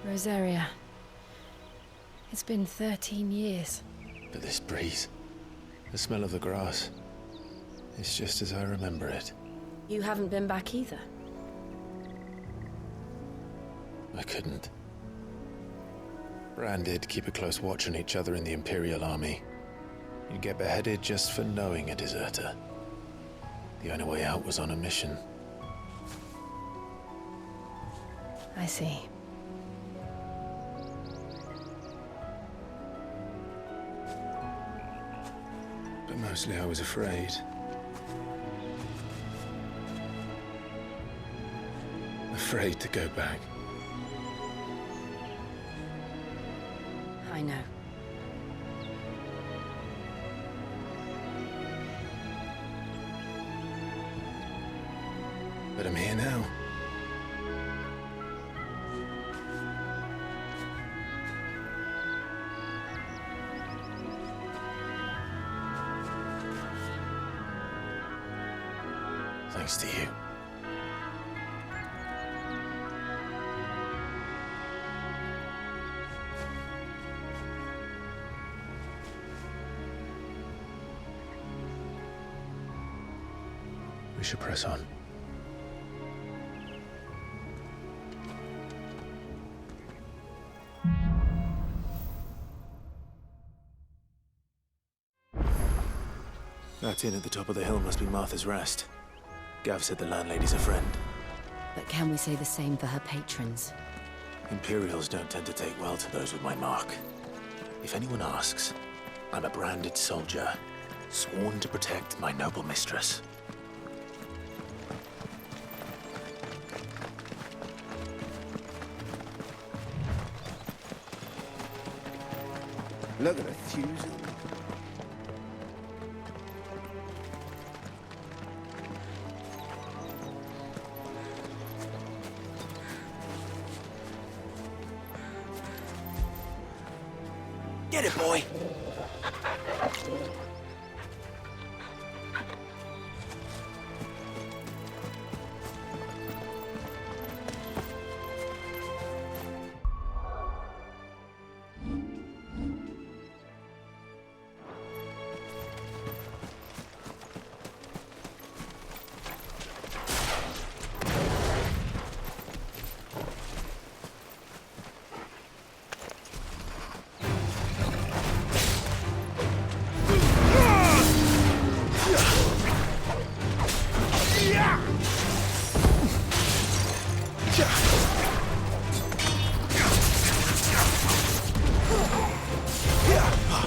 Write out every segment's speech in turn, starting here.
Rosaria. It's been 13 years. But this breeze, the smell of the grass, it's just as I remember it. You haven't been back either. I couldn't. Bran did keep a close watch on each other in the Imperial Army. You'd get beheaded just for knowing a deserter. The only way out was on a mission. I see. But mostly I was afraid. Afraid to go back. I know. But I'm here now. Thanks to you. We should press on. That inn at the top of the hill must be Martha's Rest. Gav said the landlady's a friend. But can we say the same for her patrons? Imperials don't tend to take well to those with my mark. If anyone asks, I'm a branded soldier, sworn to protect my noble mistress. Look at the fuse. Get it, boy!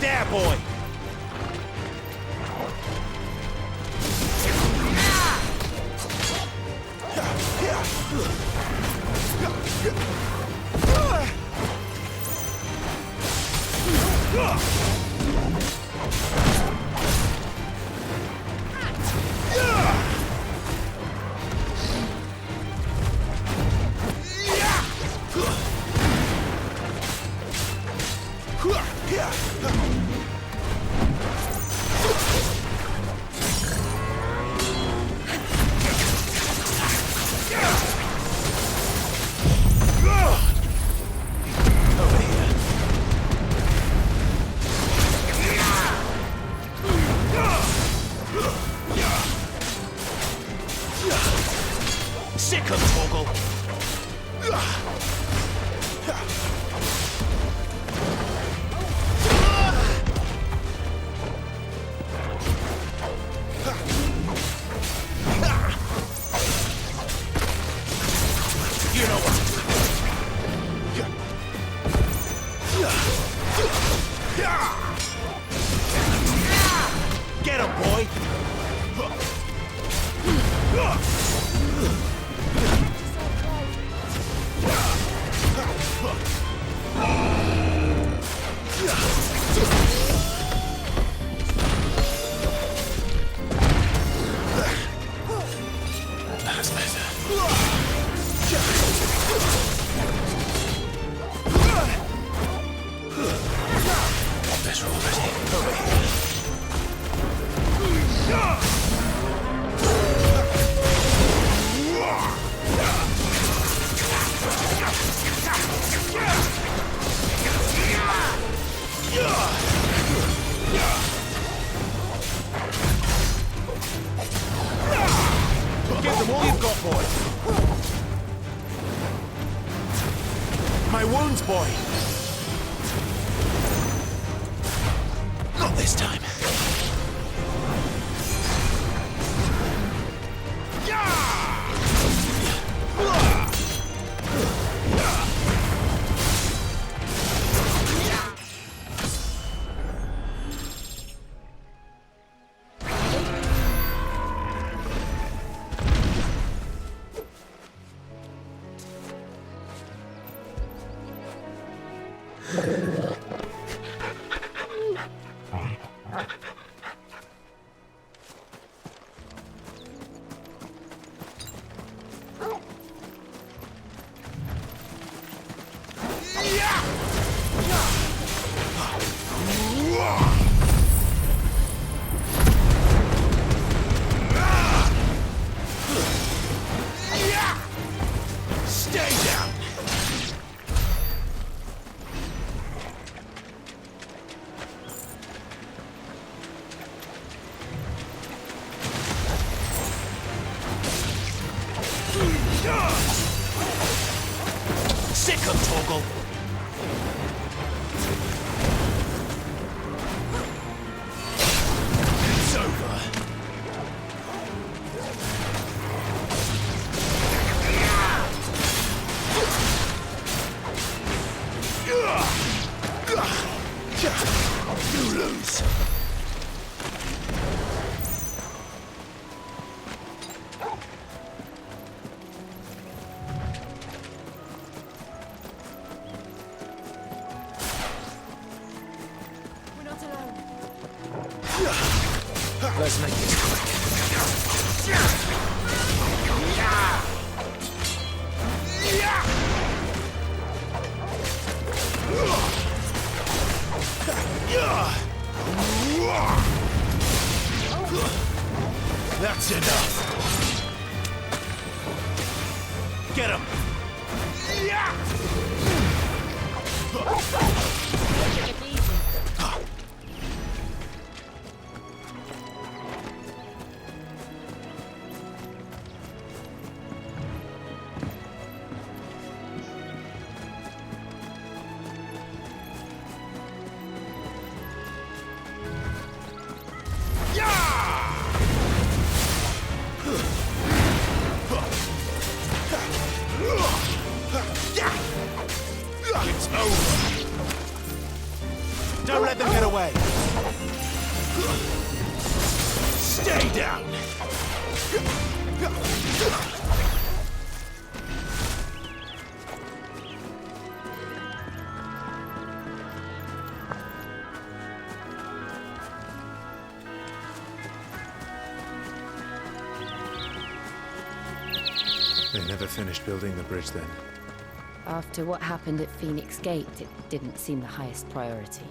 There, boy! my wounds, boy. Not this time. Sick of Torgal. It's over. You lose. Let's make this quick. That's enough. Get him. It's over. Don't let them get away. Stay down. They never finished building the bridge then. After what happened at Phoenix Gate, it didn't seem the highest priority.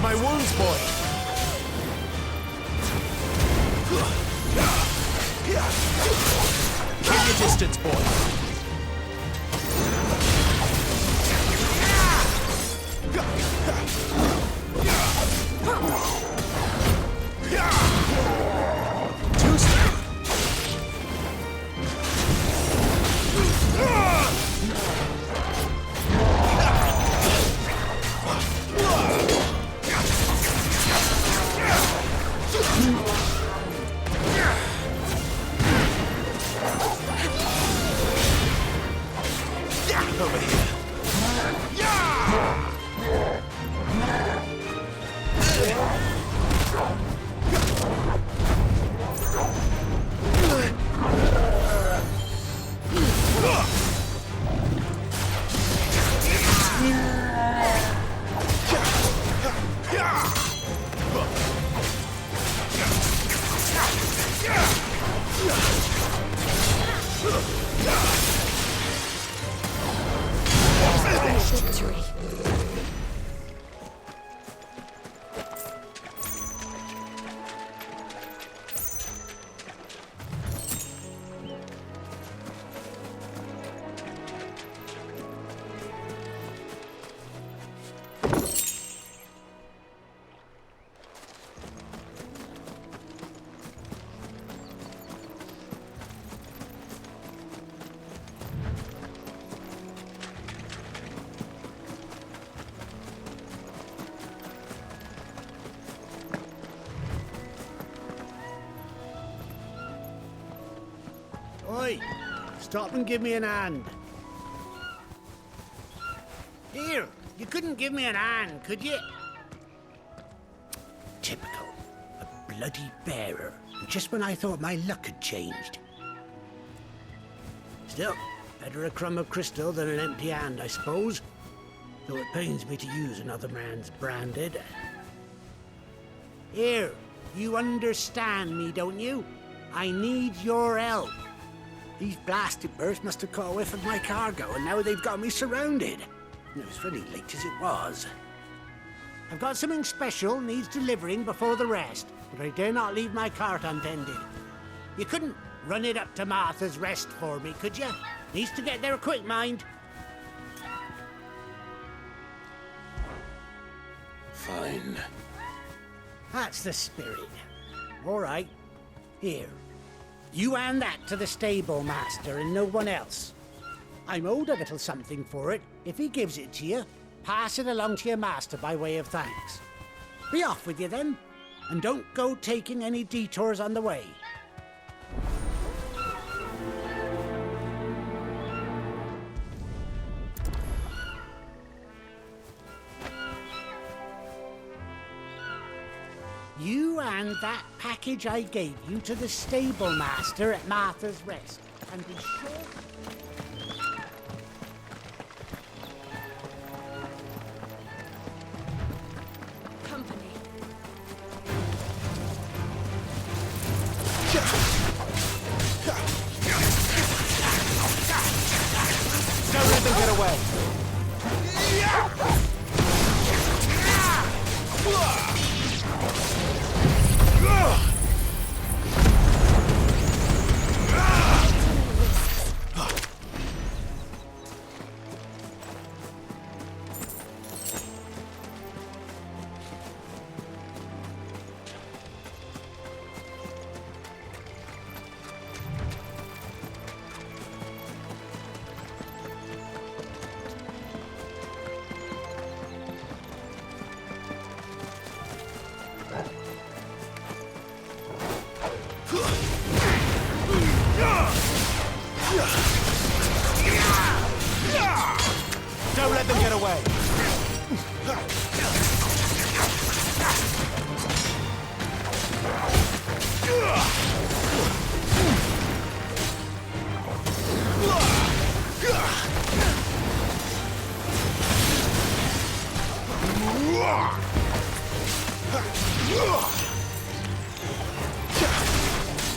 My wounds, boy! Keep your distance, boy! Too slow! Over here. Victory. Oi! Stop and give me an hand. Here, you couldn't give me an hand, could you? Typical. A bloody bearer. Just when I thought my luck had changed. Still, better a crumb of crystal than an empty hand, I suppose. Though it pains me to use another man's branded. Here, you understand me, don't you? I need your help. These blasted birds must have caught a whiff of my cargo, and now they've got me surrounded. It was very late as it was. I've got something special needs delivering before the rest, but I dare not leave my cart untended. You couldn't run it up to Martha's Rest for me, could you? Needs to get there quick, mind. Fine. That's the spirit. All right. Here. You hand that to the stable master and no one else. I'm owed a little something for it. If he gives it to you, pass it along to your master by way of thanks. Be off with you then, and don't go taking any detours on the way. You hand that package I gave you to the stable master at Martha's Rest, and be sure... Company. Don't let them get away!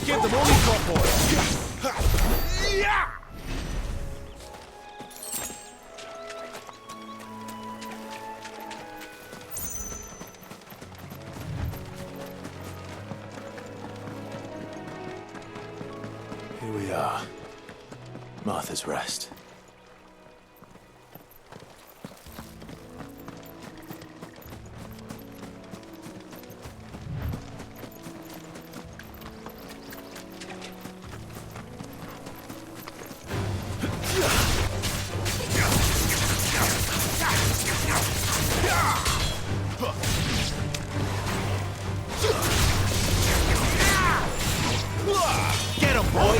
Give them all you've got, boys. Yeah! Here we are. Martha's Rest. Get him, boy!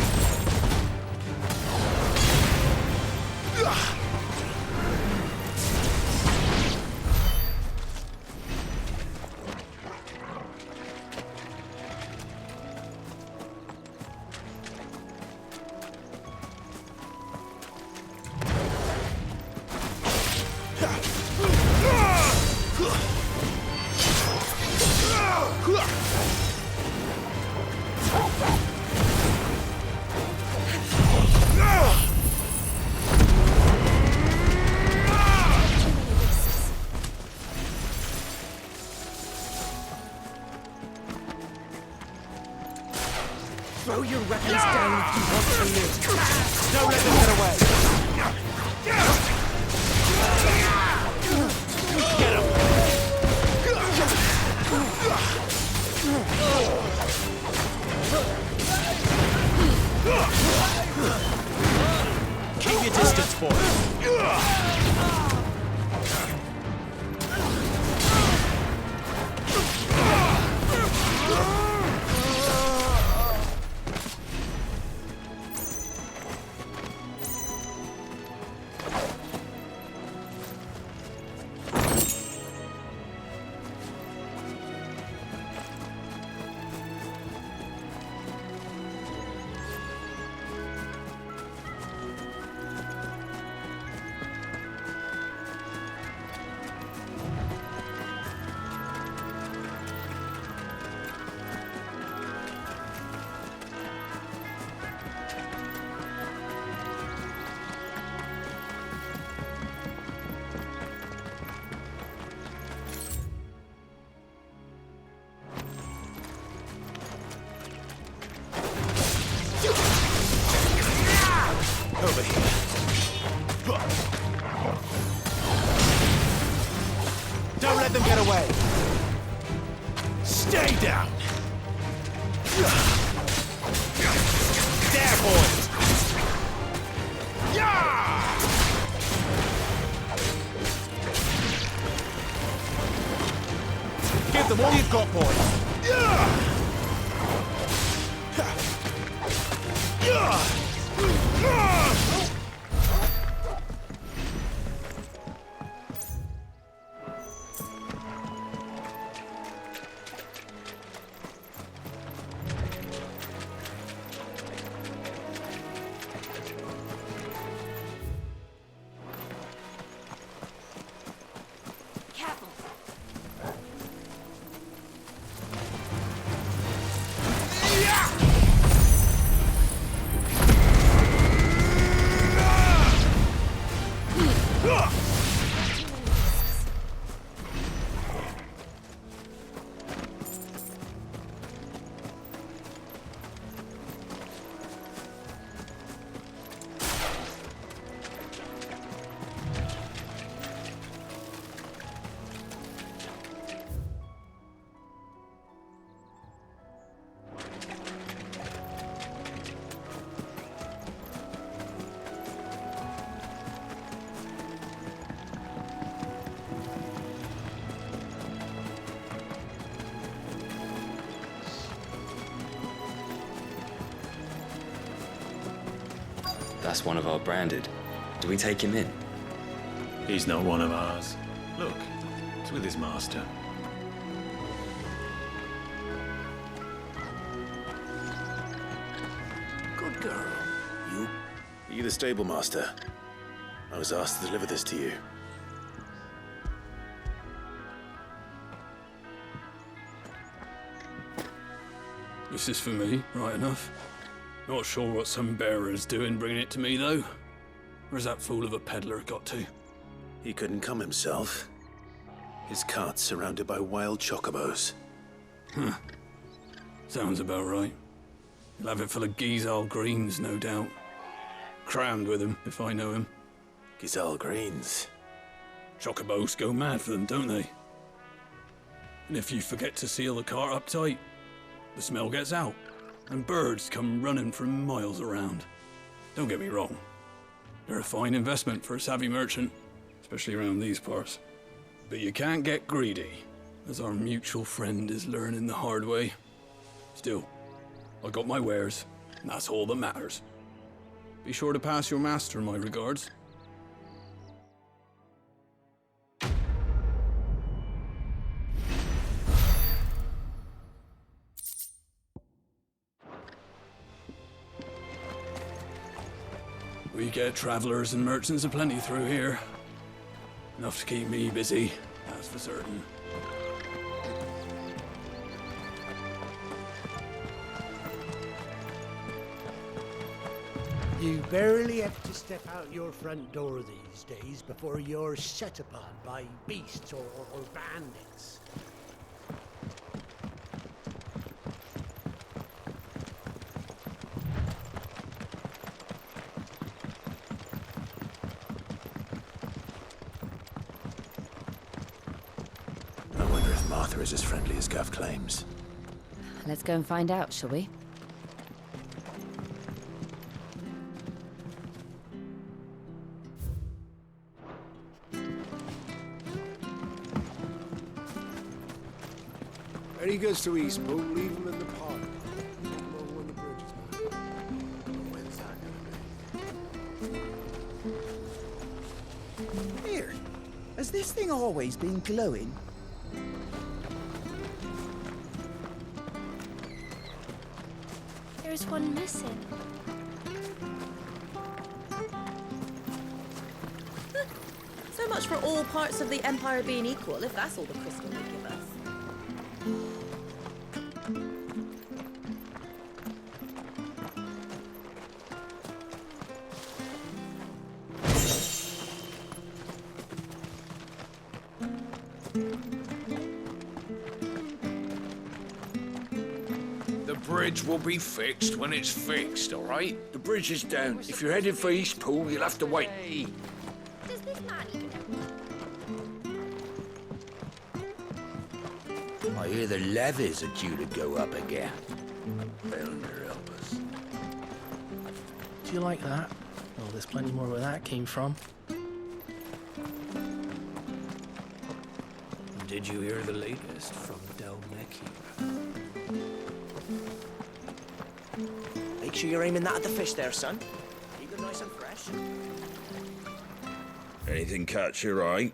Throw your weapons down if you want to live. Don't let them get away! Get him! Keep your distance, boys! Over here. Don't let them get away. Stay down. There, boys. Yeah! Give them all you've got, boys. Yeah! Yeah! Careful. That's one of our branded. Do we take him in? He's not one of ours. Look, it's with his master. Good girl. You? Are you the stable master? I was asked to deliver this to you. This is for me, right enough. Not sure what some bearer's doing bringing it to me, though. Where's that fool of a peddler got to? He couldn't come himself. His cart's surrounded by wild chocobos. Huh. Sounds about right. He'll have it full of Gizal greens, no doubt. Crammed with him, if I know him. Gizal greens. Chocobos go mad for them, don't they? And if you forget to seal the cart up tight, the smell gets out, and birds come running from miles around. Don't get me wrong. They're a fine investment for a savvy merchant, especially around these parts. But you can't get greedy, as our mutual friend is learning the hard way. Still, I got my wares, and that's all that matters. Be sure to pass your master my regards. We get travelers and merchants aplenty through here. Enough to keep me busy, that's for certain. You barely have to step out your front door these days before you're set upon by beasts or bandits. I wonder if Martha is as friendly as Gav claims. Let's go and find out, shall we? When he goes to Eastpool, leave him in the park. When the bridge is back. When's that gonna be? Here, has this thing always been glowing? There's one missing. So much for all parts of the Empire being equal, if that's all the crystal they give us. The bridge will be fixed when it's fixed, all right? The bridge is down. If you're headed for Eastpool, you'll have to wait. Hey. Does this man even know? I hear the levies are due to go up again. Belner help us. Do you like that? Well, there's plenty more where that came from. Did you hear the latest from Del Mekir? Make sure you're aiming that at the fish there, son. Keep it nice and fresh. Anything catch your eye?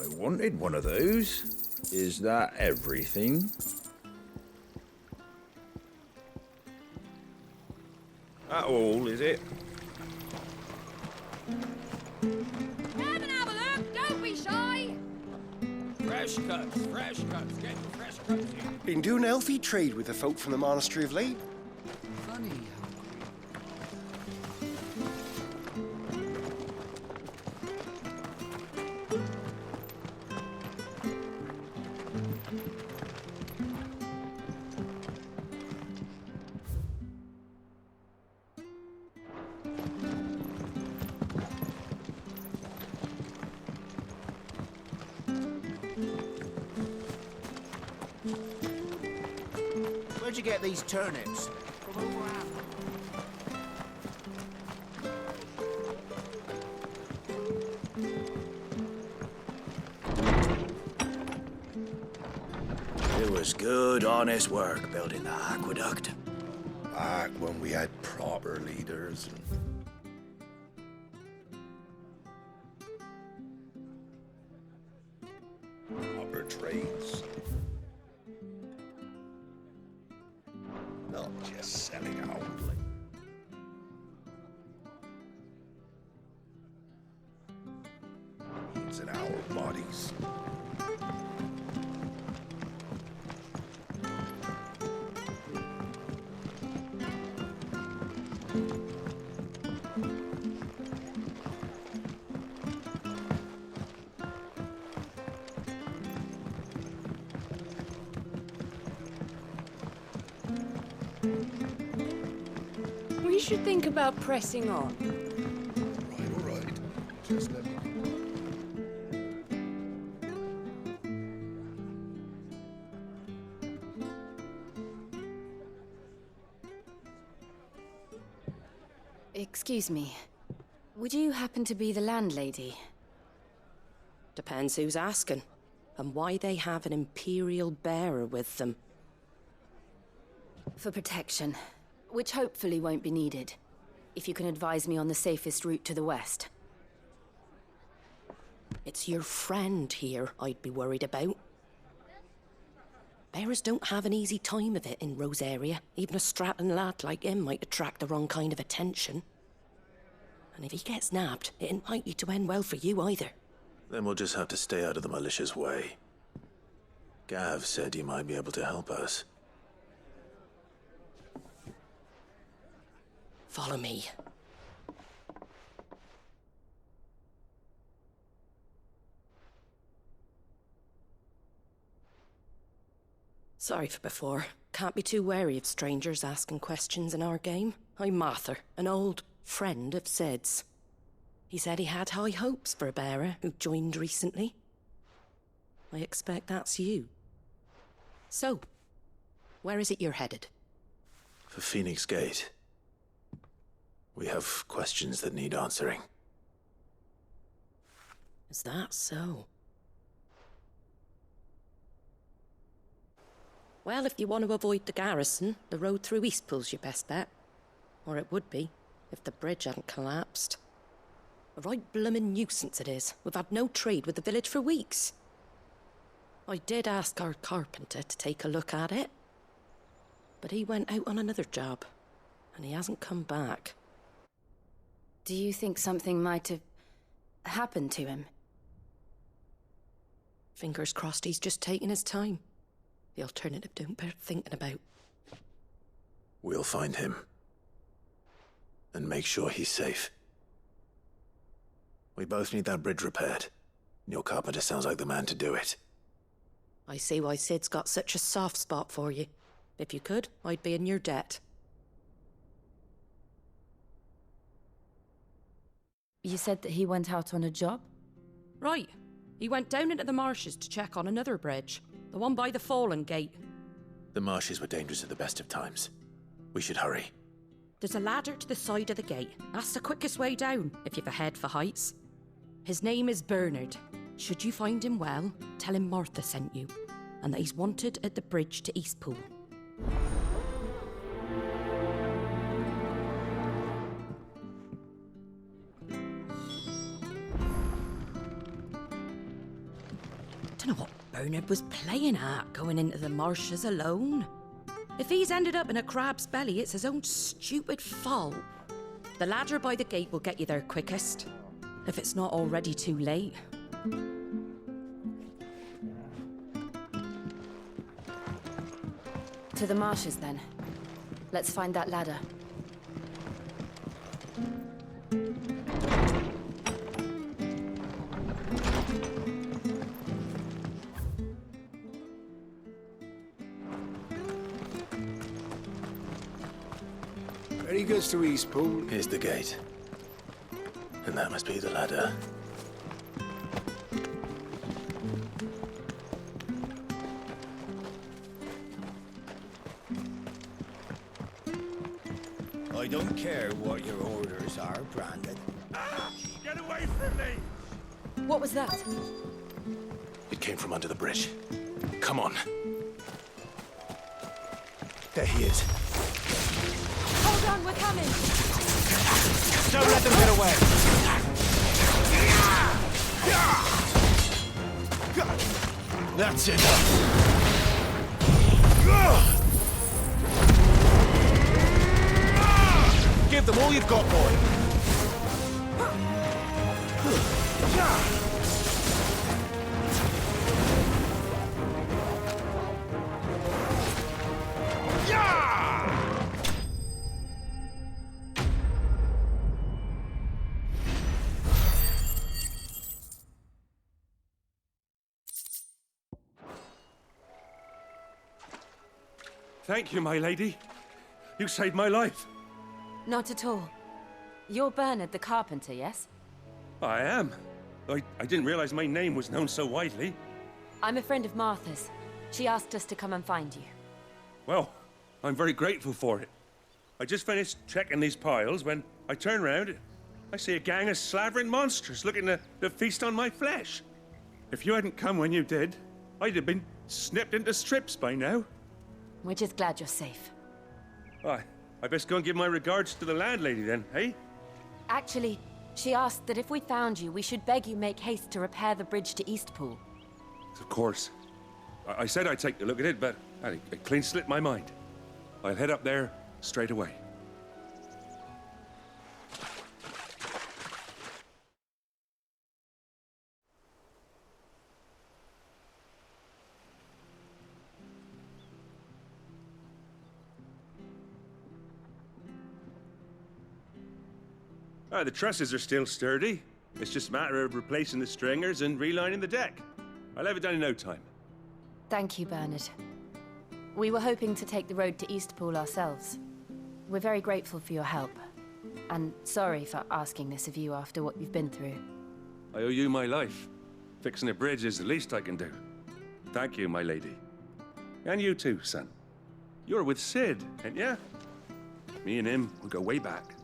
I wanted one of those. Is that everything? That all, is it? Come and have a look, don't be shy! Fresh cuts, get your fresh cuts here. Been doing healthy trade with the folk from the monastery of late. Funny how Where'd you get these turnips? From over was good, honest work building the aqueduct. Back when we had proper leaders. Proper trades. Not just selling out. It's in our bodies. We should think about pressing on. All right. Just let me... Excuse me. Would you happen to be the landlady? Depends who's asking, and why they have an Imperial bearer with them. For protection, which hopefully won't be needed. If you can advise me on the safest route to the west. It's your friend here I'd be worried about. Bearers don't have an easy time of it in Rosaria. Even a strapping lad like him might attract the wrong kind of attention. And if he gets nabbed, it ain't likely to end well for you either. Then we'll just have to stay out of the malicious way. Gav said you might be able to help us. Follow me. Sorry for before. Can't be too wary of strangers asking questions in our game. I'm Martha, an old friend of Sid's. He said he had high hopes for a bearer who joined recently. I expect that's you. So, where is it you're headed? For Phoenix Gate. We have questions that need answering. Is that so? Well, if you want to avoid the garrison, the road through Eastpool's your best bet. Or it would be, if the bridge hadn't collapsed. A right bloomin' nuisance it is. We've had no trade with the village for weeks. I did ask our carpenter to take a look at it. But he went out on another job, and he hasn't come back. Do you think something might have happened to him? Fingers crossed he's just taking his time. The alternative don't bear thinking about. We'll find him. And make sure he's safe. We both need that bridge repaired. Your carpenter sounds like the man to do it. I see why Sid's got such a soft spot for you. If you could, I'd be in your debt. You said that he went out on a job? Right. He went down into the marshes to check on another bridge. The one by the Fallen Gate. The marshes were dangerous at the best of times. We should hurry. There's a ladder to the side of the gate. That's the quickest way down, if you've a head for heights. His name is Bernard. Should you find him well, tell him Martha sent you, and that he's wanted at the bridge to Eastpool. Don't know what Bernard was playing at, going into the marshes alone. If he's ended up in a crab's belly, it's his own stupid fault. The ladder by the gate will get you there quickest, if it's not already too late. To the marshes, then. Let's find that ladder. Very good to Eastpool. Here's the gate. And that must be the ladder. I don't care what your orders are, Brandon. Ah! Get away from me! What was that? It came from under the bridge. Come on. There he is. Hold on, we're coming. Don't let them get away. That's enough. Give them all you've got, boy. Thank you, my lady. You saved my life. Not at all. You're Bernard the carpenter, yes? I am. I didn't realize my name was known so widely. I'm a friend of Martha's. She asked us to come and find you. Well, I'm very grateful for it. I just finished checking these piles when I turn around. I see a gang of slavering monsters looking to feast on my flesh. If you hadn't come when you did, I'd have been snipped into strips by now. We're just glad you're safe. I best go and give my regards to the landlady then, eh? Actually, she asked that if we found you, we should beg you make haste to repair the bridge to Eastpool. Of course. I said I'd take a look at it, but it clean slipped my mind. I'll head up there straight away. The trusses are still sturdy. It's just a matter of replacing the stringers and relining the deck. I'll have it done in no time. Thank you, Bernard. We were hoping to take the road to Eastpool ourselves. We're very grateful for your help. And sorry for asking this of you after what you've been through. I owe you my life. Fixing a bridge is the least I can do. Thank you, my lady. And you too, son. You're with Sid, ain't ya? Me and him, we go way back.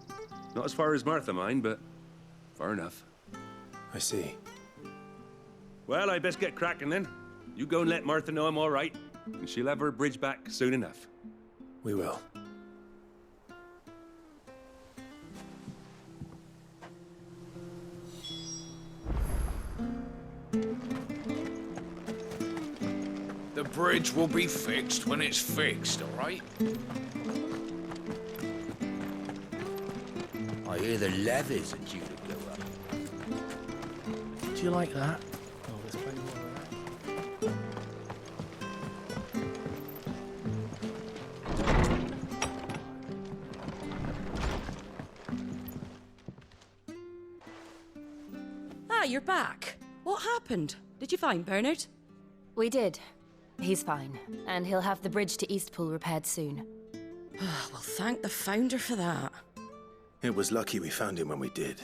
Not as far as Martha, mind, but far enough. I see. Well, I best get cracking then. You go and let Martha know I'm all right, and she'll have her bridge back soon enough. We will. The bridge will be fixed when it's fixed, all right? I hear the levees are due to go up. Do you like that? Oh, there's plenty more of that. Ah, you're back. What happened? Did you find Bernard? We did. He's fine, and he'll have the bridge to Eastpool repaired soon. Well, thank the Founder for that. It was lucky we found him when we did.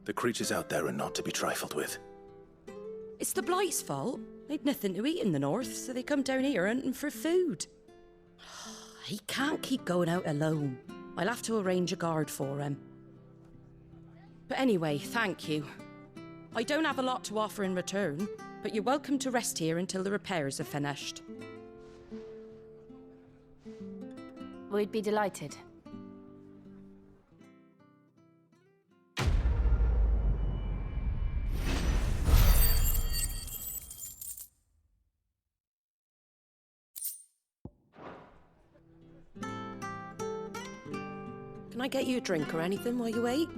The creatures out there are not to be trifled with. It's the Blight's fault. They'd nothing to eat in the north, so they come down here hunting for food. He can't keep going out alone. I'll have to arrange a guard for him. But anyway, thank you. I don't have a lot to offer in return, but you're welcome to rest here until the repairs are finished. We'd be delighted. Can I get you a drink or anything while you wait?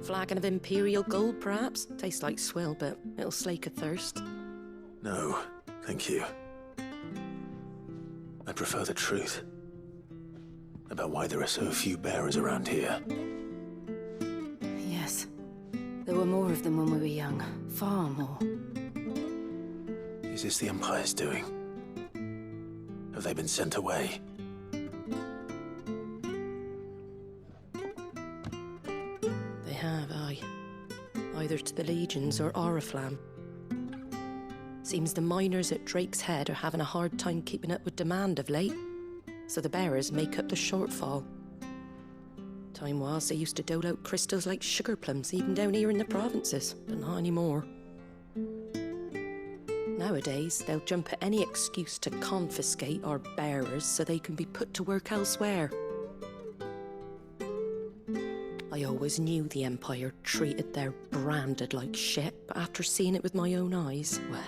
Flagon of Imperial Gold, perhaps? Tastes like swill, but it'll slake a thirst. No, thank you. I prefer the truth. About why there are so few bearers around here. Yes. There were more of them when we were young. Far more. Is this the Empire's doing? Have they been sent away? They have, aye. Either to the Legions or Oriflamme. Seems the miners at Drake's Head are having a hard time keeping up with demand of late, so the bearers make up the shortfall. Time was they used to dole out crystals like sugar plums even down here in the provinces, but not anymore. Nowadays, they'll jump at any excuse to confiscate our bearers so they can be put to work elsewhere. I always knew the Empire treated their branded like shit, but after seeing it with my own eyes, well...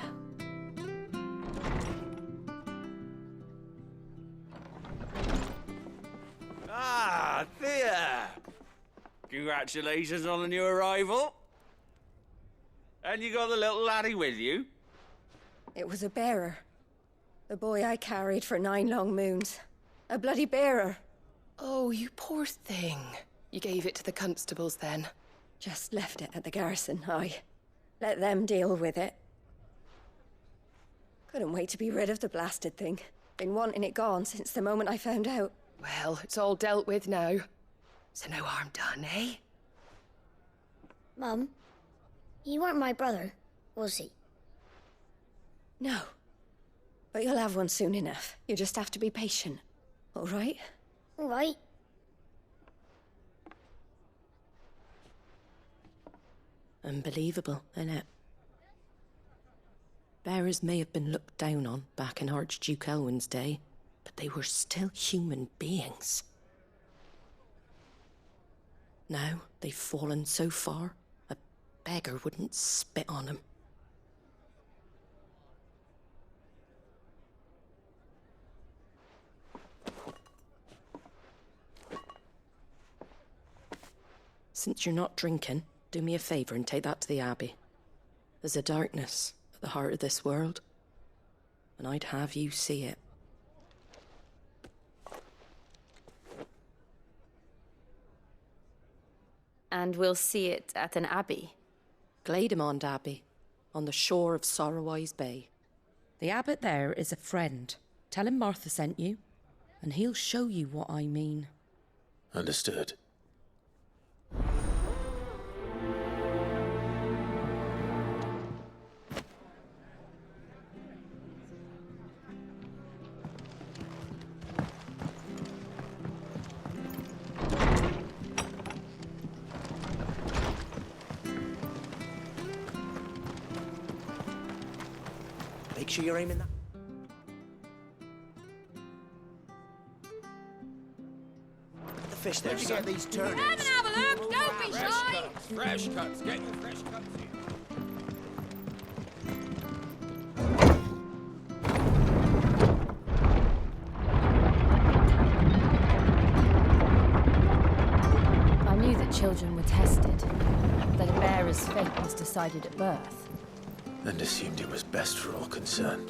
Ah, Thea! Congratulations on the new arrival. And you got the little laddie with you? It was a bearer. The boy I carried for 9 long moons. A bloody bearer. Oh, you poor thing. You gave it to the constables then? Just left it at the garrison, aye. Let them deal with it. Couldn't wait to be rid of the blasted thing. Been wanting it gone since the moment I found out. Well, it's all dealt with now. So no harm done, eh? Mum, you weren't my brother, was he? No. But you'll have one soon enough. You just have to be patient. All right? All right. Unbelievable, innit? Bearers may have been looked down on back in Archduke Elwin's day, but they were still human beings. Now they've fallen so far, a beggar wouldn't spit on them. Since you're not drinking, do me a favour and take that to the Abbey. There's a darkness at the heart of this world, and I'd have you see it. And we'll see it at an abbey? Glademond Abbey, on the shore of Sorrowise Bay. The abbot there is a friend. Tell him Martha sent you, and he'll show you what I mean. Understood. Make sure you're aiming that. The fish there, Where'd you get these turnips? Come and have a look, don't be shy! Fresh cuts, get your fresh cuts here. I knew that children were tested, that a bearer's fate was decided at birth. And assumed it was best for all concerned.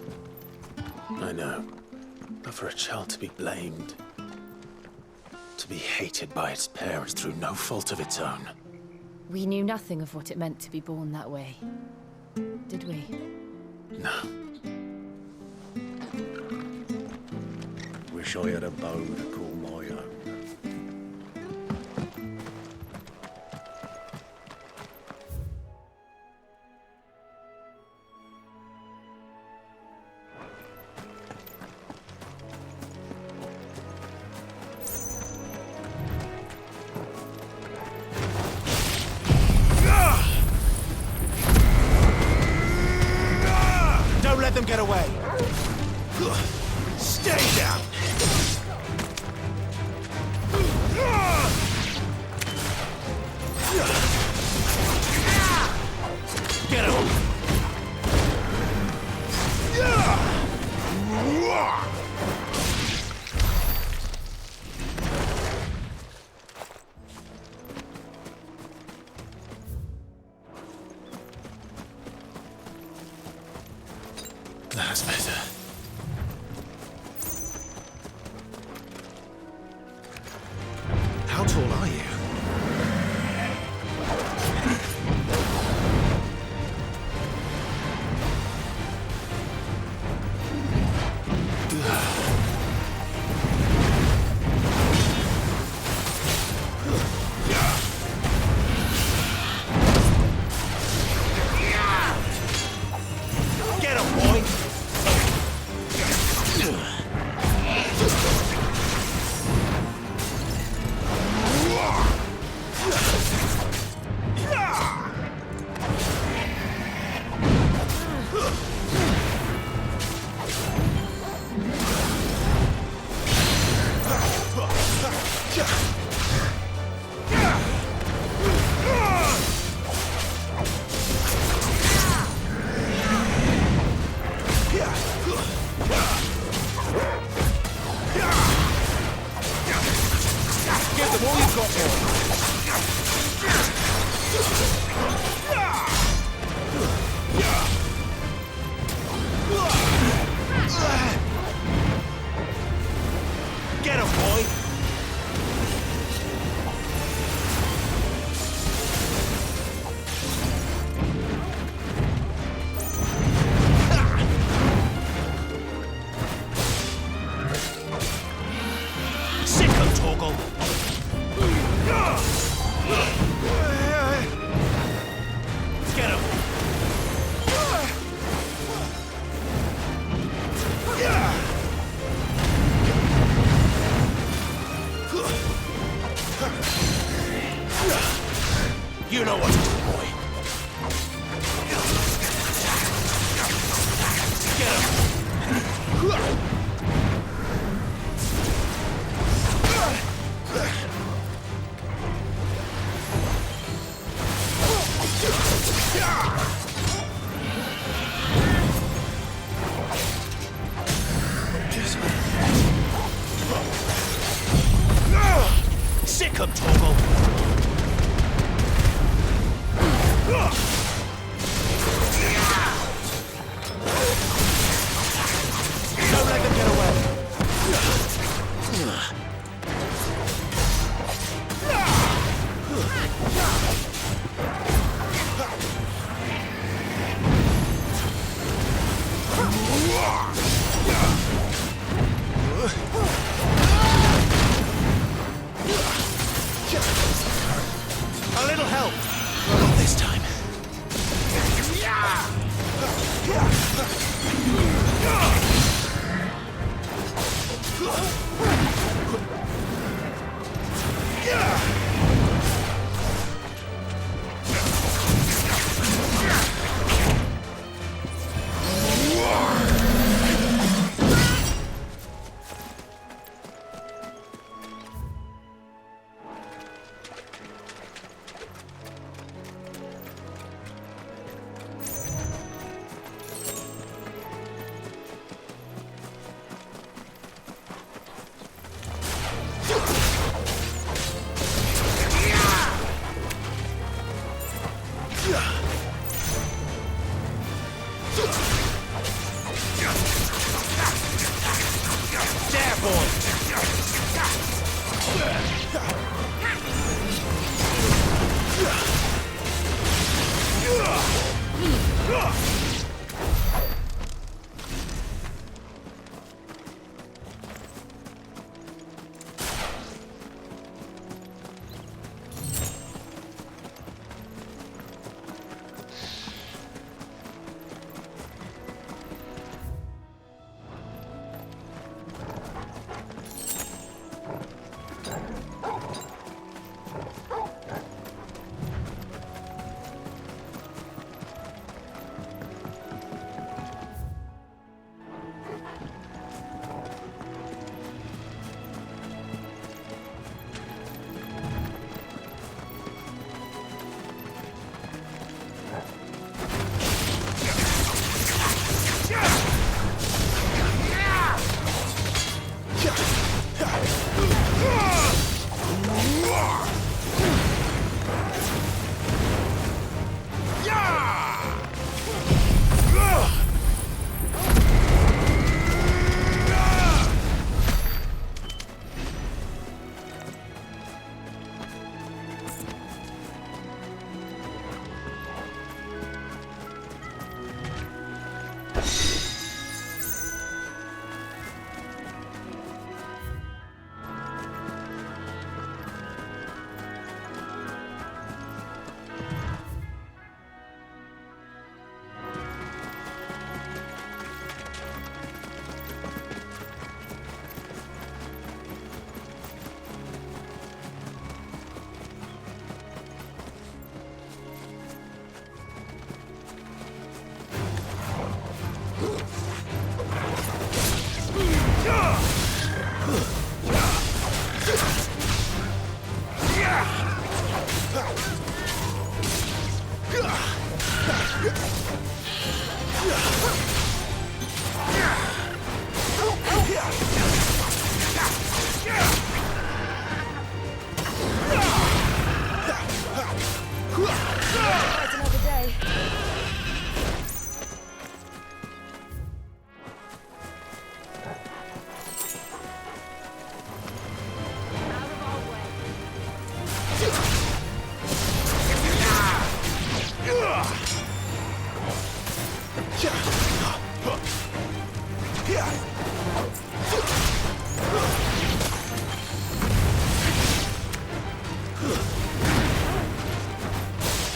I know. But for a child to be blamed, to be hated by its parents through no fault of its own. We knew nothing of what it meant to be born that way, did we? No. Wish I had a bow to call my own. Don't let them get away! Stay down! Get him! That's better. How tall are you? Get him, boy! You know what to do, boy. Get him! Sick him, Torgal! Don't let them get away! A little help! Not this time.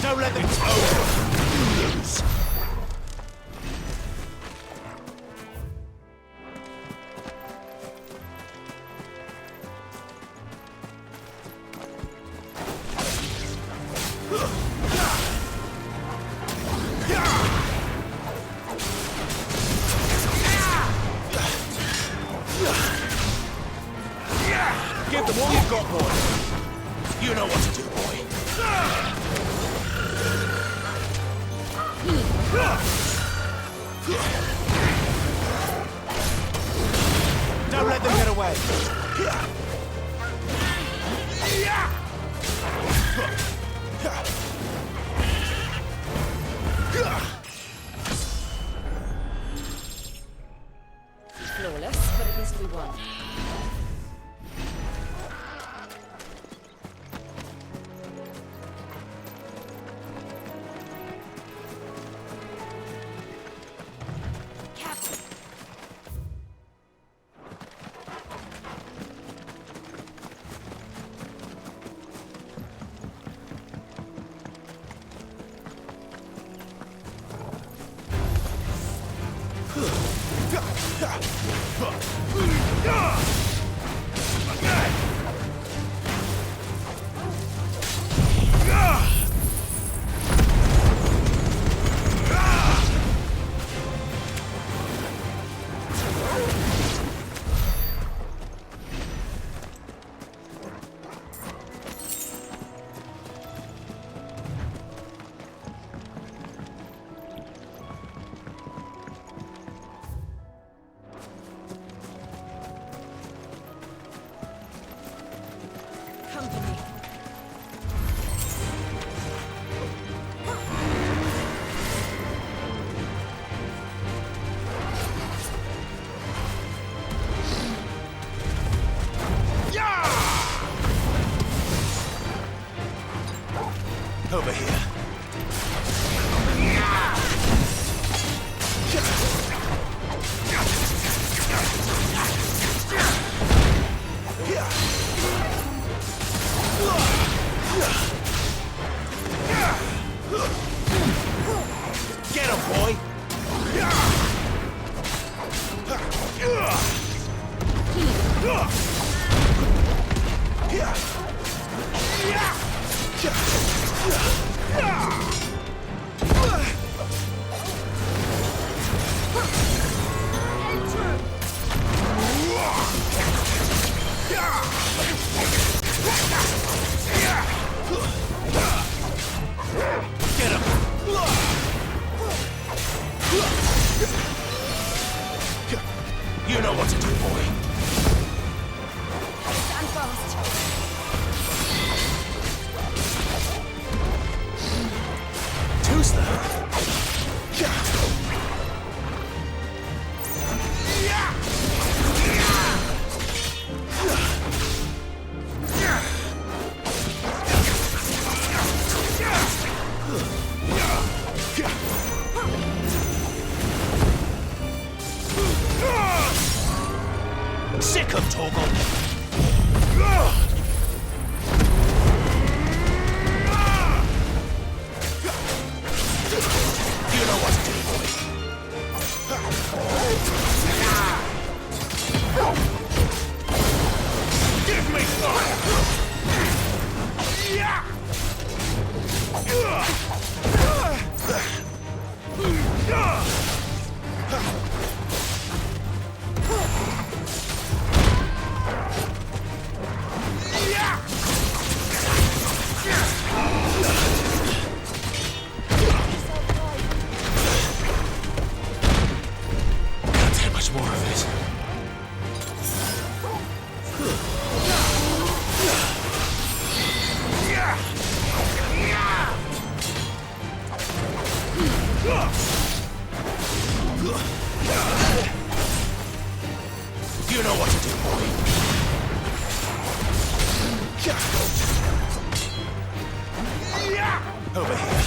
Don't let them lose. Ugh. Over here. Get him, boy! You know what to do, boy. Stand fast. Too slow. Sick of Torgal. You know what to do, boy. Give me fire! Can't take much more of this. You know what to do, boy. Over here.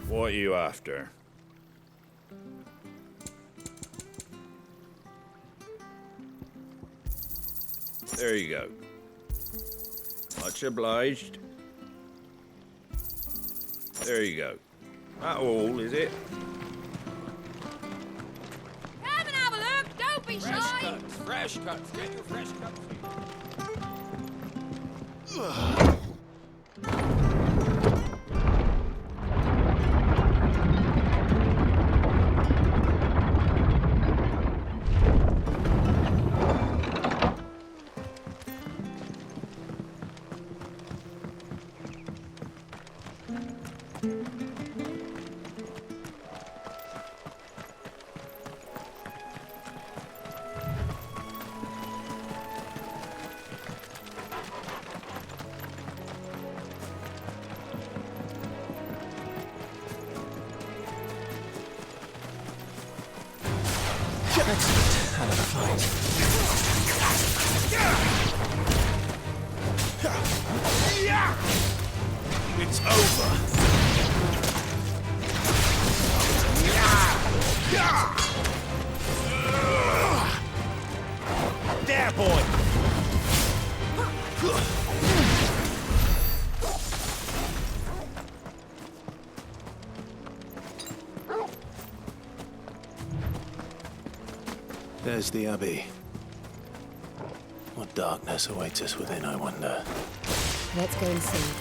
What are you after? There you go. Much obliged. There you go. That all, is it? Come and have a look. Don't be Fresh shy. cuts, fresh cuts. Get your fresh cuts. Excellent. Another fight. It's over. There, boy. There's the Abbey. What darkness awaits us within, I wonder. Let's go and see.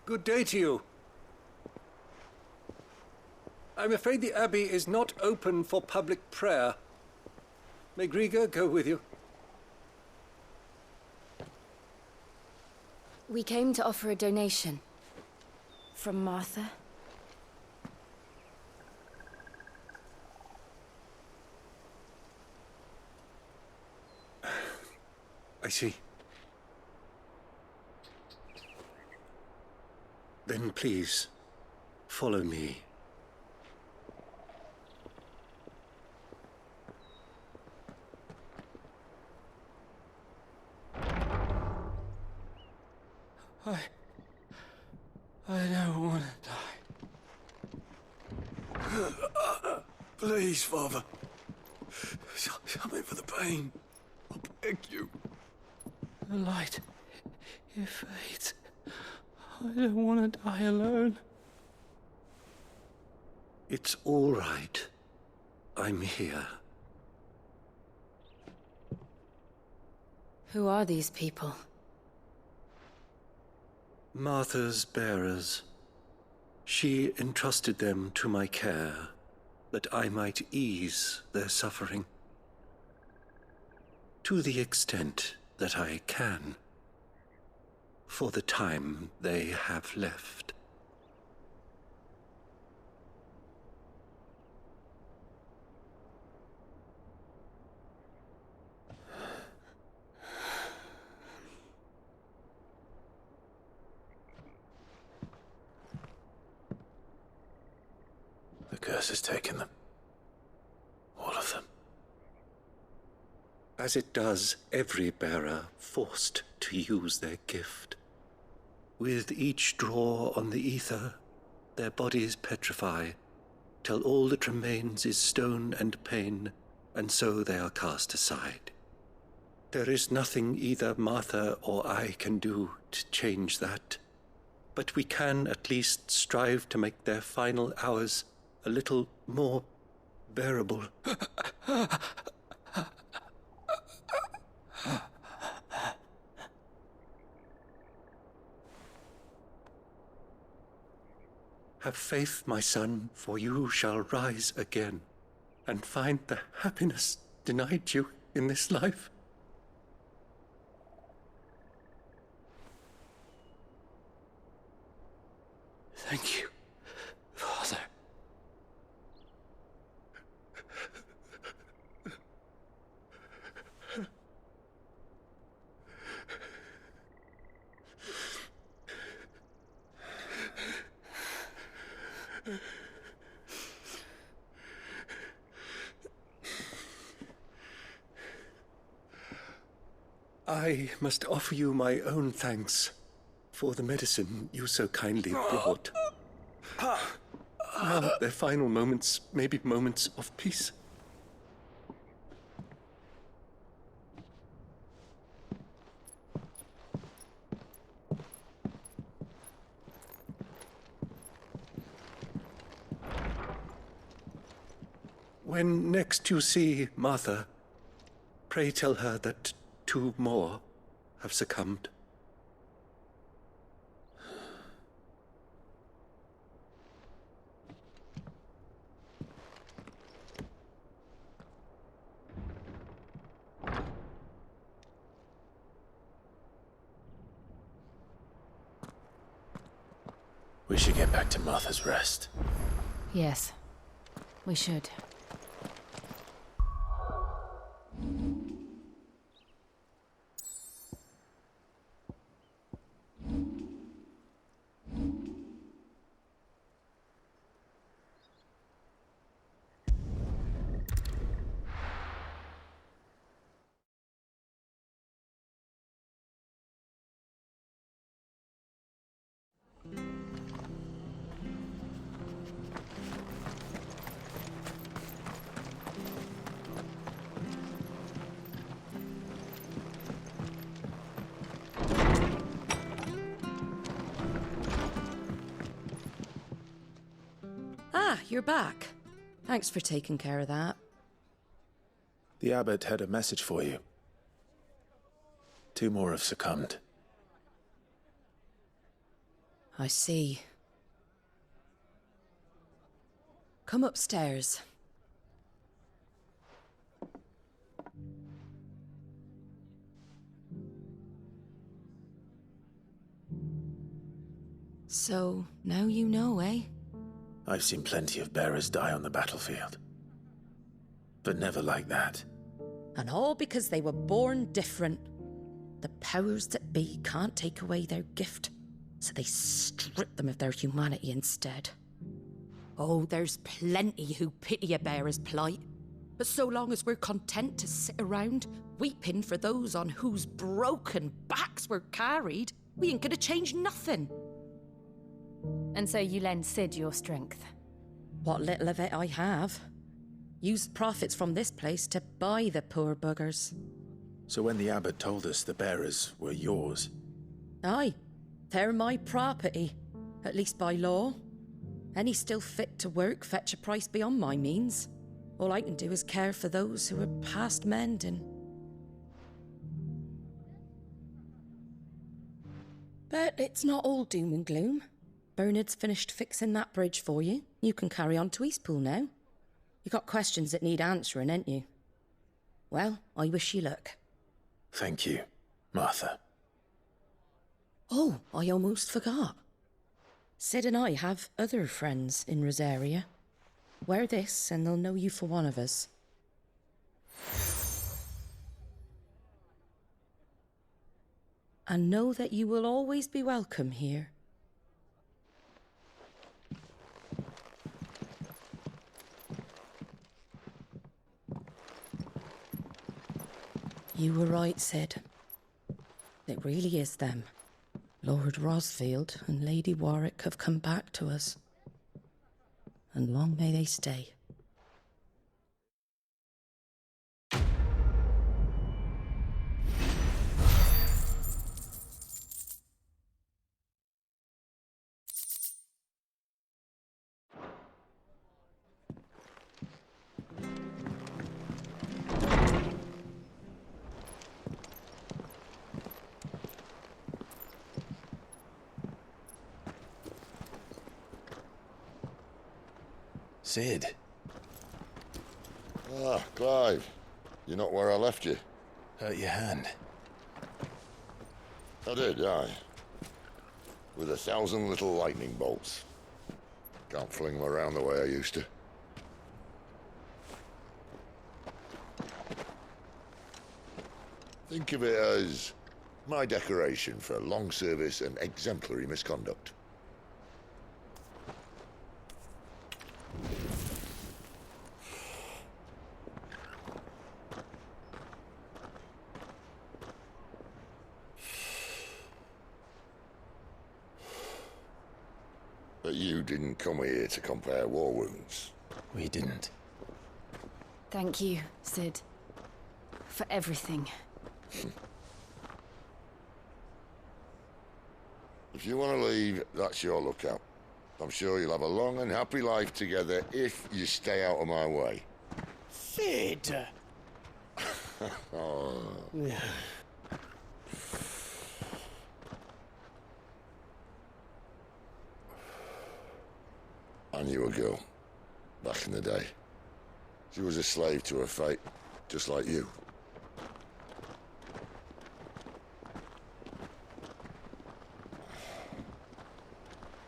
Good day to you. I'm afraid the Abbey is not open for public prayer. May Griga go with you? We came to offer a donation. From Martha. I see. Then please, follow me. I don't want to die. Please, Father. Help me for the pain. I beg you. The light, it fades. I don't want to die alone. It's all right. I'm here. Who are these people? Martha's bearers. She entrusted them to my care, that I might ease their suffering. To the extent that I can. For the time they have left. The curse has taken them. All of them. As it does every bearer forced to use their gift. With each draw on the ether, their bodies petrify, till all that remains is stone and pain, and so they are cast aside. There is nothing either Martha or I can do to change that, but we can at least strive to make their final hours a little more bearable. Have faith, my son, for you shall rise again, and find the happiness denied you in this life. Thank you, Father. I must offer you my own thanks for the medicine you so kindly brought. Now, their final moments may be moments of peace. When next you see Martha, pray tell her that 2 more have succumbed. We should get back to Martha's Rest. Yes, we should. Ah, you're back. Thanks for taking care of that. The abbot had a message for you. 2 more have succumbed. I see. Come upstairs. So, now you know, eh? I've seen plenty of bearers die on the battlefield. But never like that. And all because they were born different. The powers that be can't take away their gift, so they strip them of their humanity instead. Oh, there's plenty who pity a bearer's plight. But so long as we're content to sit around, weeping for those on whose broken backs we're carried, we ain't gonna change nothing. And so you lend Sid your strength? What little of it I have. Used profits from this place to buy the poor buggers. So when the abbot told us the bearers were yours... Aye, they're my property, at least by law. Any still fit to work fetch a price beyond my means. All I can do is care for those who are past mending. But it's not all doom and gloom. Bernard's finished fixing that bridge for you. You can carry on to Eastpool now. You got questions that need answering, ain't you? Well, I wish you luck. Thank you, Martha. Oh, I almost forgot. Sid and I have other friends in Rosaria. Wear this and they'll know you for one of us. And know that you will always be welcome here. You were right, Sid. It really is them. Lord Rosfield and Lady Warwick have come back to us. And long may they stay. Sid. Ah, Clive. You're not where I left you. Hurt your hand. I did, aye. With 1,000 little lightning bolts. Can't fling them around the way I used to. Think of it as my decoration for long service and exemplary misconduct. Bet you didn't come here to compare war wounds. We didn't. Thank you, Sid. For everything. If you want to leave, that's your lookout. I'm sure you'll have a long and happy life together if you stay out of my way. Sid! Oh. I knew a girl, back in the day. She was a slave to her fate, just like you.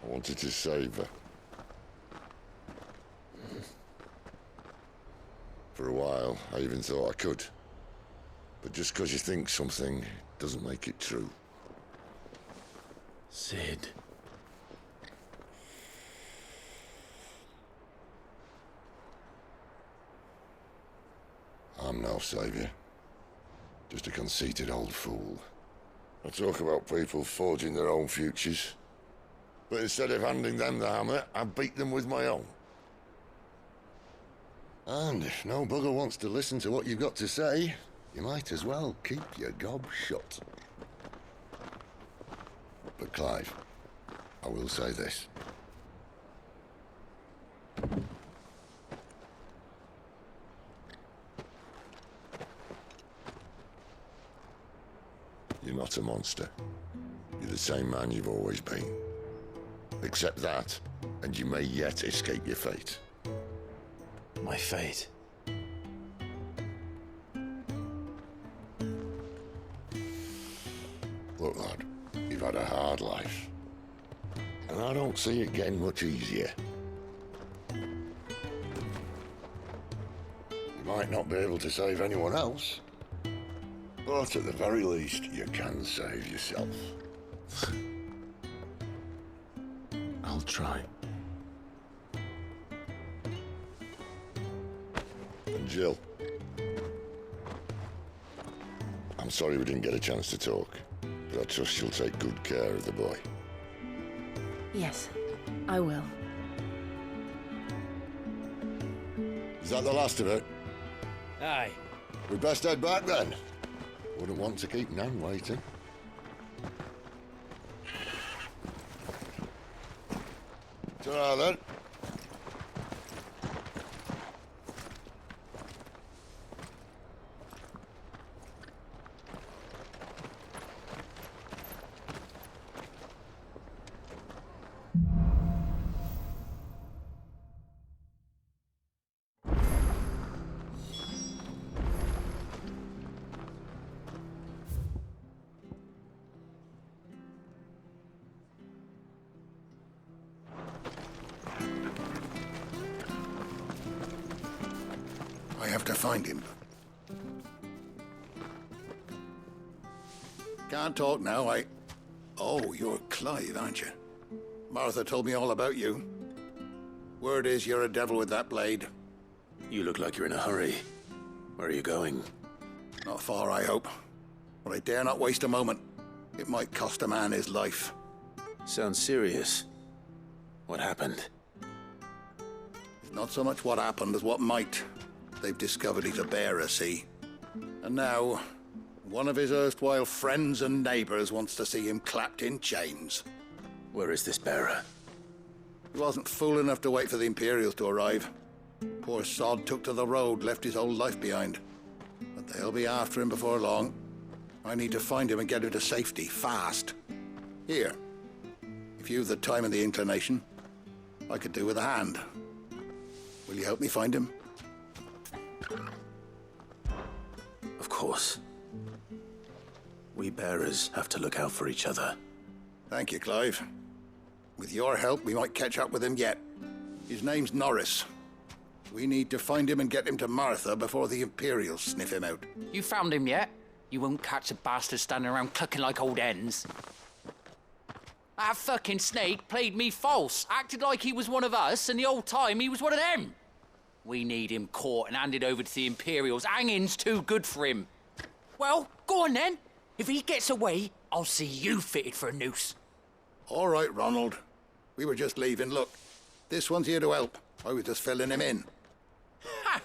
I wanted to save her. For a while, I even thought I could. But just because you think something doesn't make it true. Sid. I'm no savior. Just a conceited old fool. I talk about people forging their own futures. But instead of handing them the hammer, I beat them with my own. And if no bugger wants to listen to what you've got to say, you might as well keep your gob shut. But Clive, I will say this. You're not a monster. You're the same man you've always been. Accept that, and you may yet escape your fate. My fate? Look, lad, you've had a hard life. And I don't see it getting much easier. You might not be able to save anyone else, but at the very least, you can save yourself. I'll try. And Jill, I'm sorry we didn't get a chance to talk, but I trust you'll take good care of the boy. Yes, I will. Is that the last of it? Aye. We'd best head back then. Wouldn't want to keep Nan waiting. Ta-ra then. I have to find him. Can't talk now, Oh, you're Clive, aren't you? Martha told me all about you. Word is you're a devil with that blade. You look like you're in a hurry. Where are you going? Not far, I hope. But I dare not waste a moment. It might cost a man his life. Sounds serious. What happened? It's not so much what happened as what might. They've discovered he's a bearer, see? And now, one of his erstwhile friends and neighbors wants to see him clapped in chains. Where is this bearer? He wasn't fool enough to wait for the Imperials to arrive. Poor sod took to the road, left his whole life behind. But they'll be after him before long. I need to find him and get him to safety, fast. Here, if you've the time and the inclination, I could do with a hand. Will you help me find him? Of course. We bearers have to look out for each other. Thank you, Clive. With your help, we might catch up with him yet. His name's Norris. We need to find him and get him to Martha before the Imperials sniff him out. You found him yet? You won't catch a bastard standing around clucking like old hens. That fucking snake played me false, acted like he was one of us, and the whole time he was one of them. We need him caught and handed over to the Imperials. Hanging's too good for him. Well, go on then. If he gets away, I'll see you fitted for a noose. All right, Ronald. We were just leaving. Look, this one's here to help. I was just filling him in. Ha!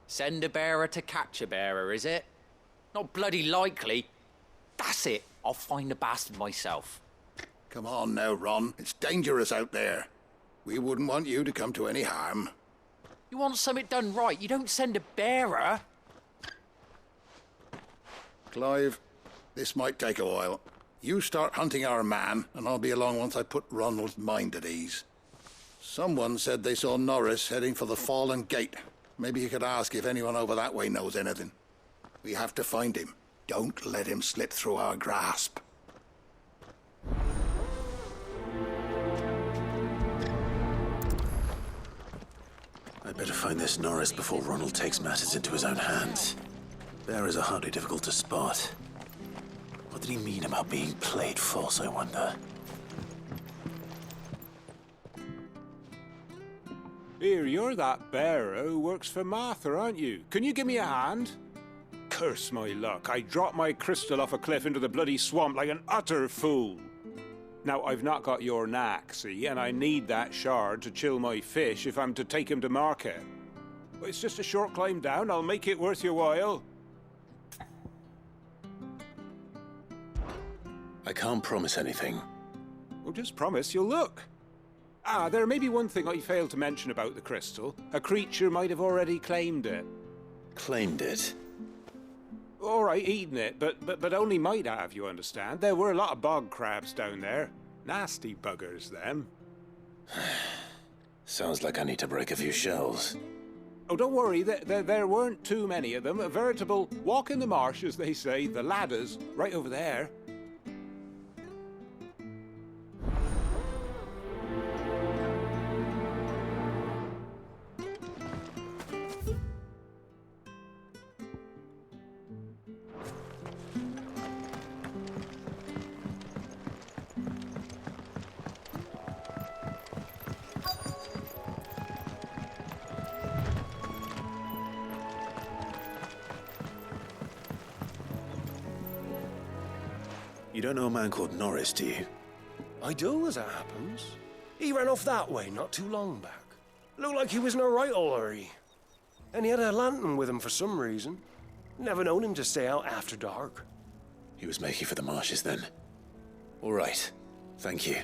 Send a bearer to catch a bearer, is it? Not bloody likely. That's it. I'll find the bastard myself. Come on now, Ron. It's dangerous out there. We wouldn't want you to come to any harm. You want something done right, you don't send a bearer. Clive, this might take a while. You start hunting our man, and I'll be along once I put Ronald's mind at ease. Someone said they saw Norris heading for the Fallen Gate. Maybe you could ask if anyone over that way knows anything. We have to find him. Don't let him slip through our grasp. I'd better find this Norris before Ronald takes matters into his own hands. Bearers are hardly difficult to spot. What did he mean about being played false, I wonder? Here, you're that bearer who works for Martha, aren't you? Can you give me a hand? Curse my luck, I dropped my crystal off a cliff into the bloody swamp like an utter fool. Now, I've not got your knack, see, and I need that shard to chill my fish if I'm to take him to market. But it's just a short climb down, I'll make it worth your while. I can't promise anything. Well, just promise you'll look. Ah, there may be one thing I failed to mention about the crystal. A creature might have already claimed it. Claimed it? All right, eaten it, but only might have, you understand. There were a lot of bog crabs down there. Nasty buggers, them. Sounds like I need to break a few shells. Oh, don't worry, there weren't too many of them. A veritable walk in the marsh, as they say. The ladder's right over there. You don't know a man called Norris, do you? I do, as it happens. He ran off that way not too long back. Looked like he was in a right old hurry. And he had a lantern with him for some reason. Never known him to stay out after dark. He was making for the marshes then. All right. Thank you.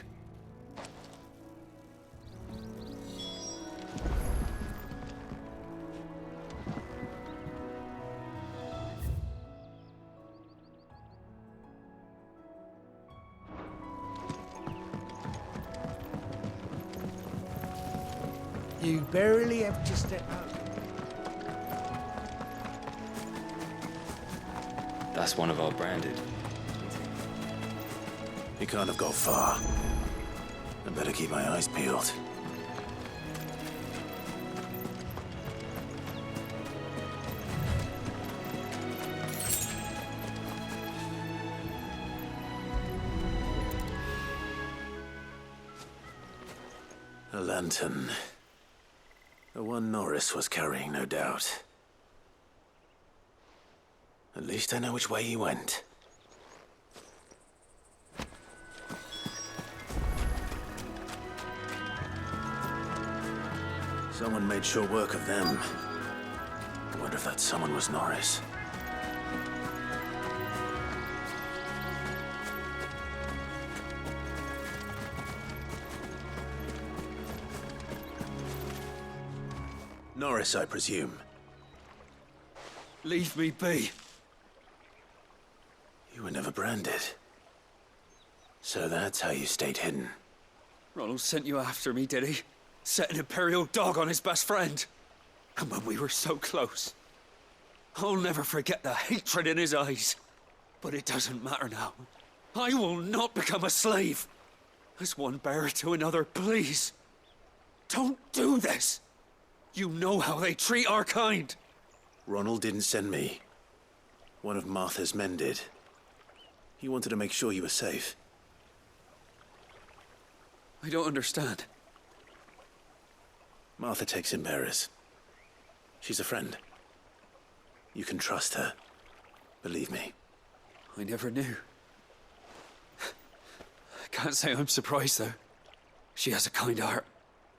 You barely have to step out. That's one of our branded. He can't have got far. I better keep my eyes peeled. A lantern. The one Norris was carrying, no doubt. At least I know which way he went. Someone made sure work of them. I wonder if that someone was Norris. Norris, I presume. Leave me be. You were never branded. So that's how you stayed hidden. Ronald sent you after me, did he? Set an Imperial dog on his best friend. And when we were so close. I'll never forget the hatred in his eyes. But it doesn't matter now. I will not become a slave. As one bearer to another, please. Don't do this. You know how they treat our kind. Ronald didn't send me. One of Martha's men did. He wanted to make sure you were safe. I don't understand. Martha takes in bearers. She's a friend. You can trust her. Believe me. I never knew. I can't say I'm surprised, though. She has a kind heart.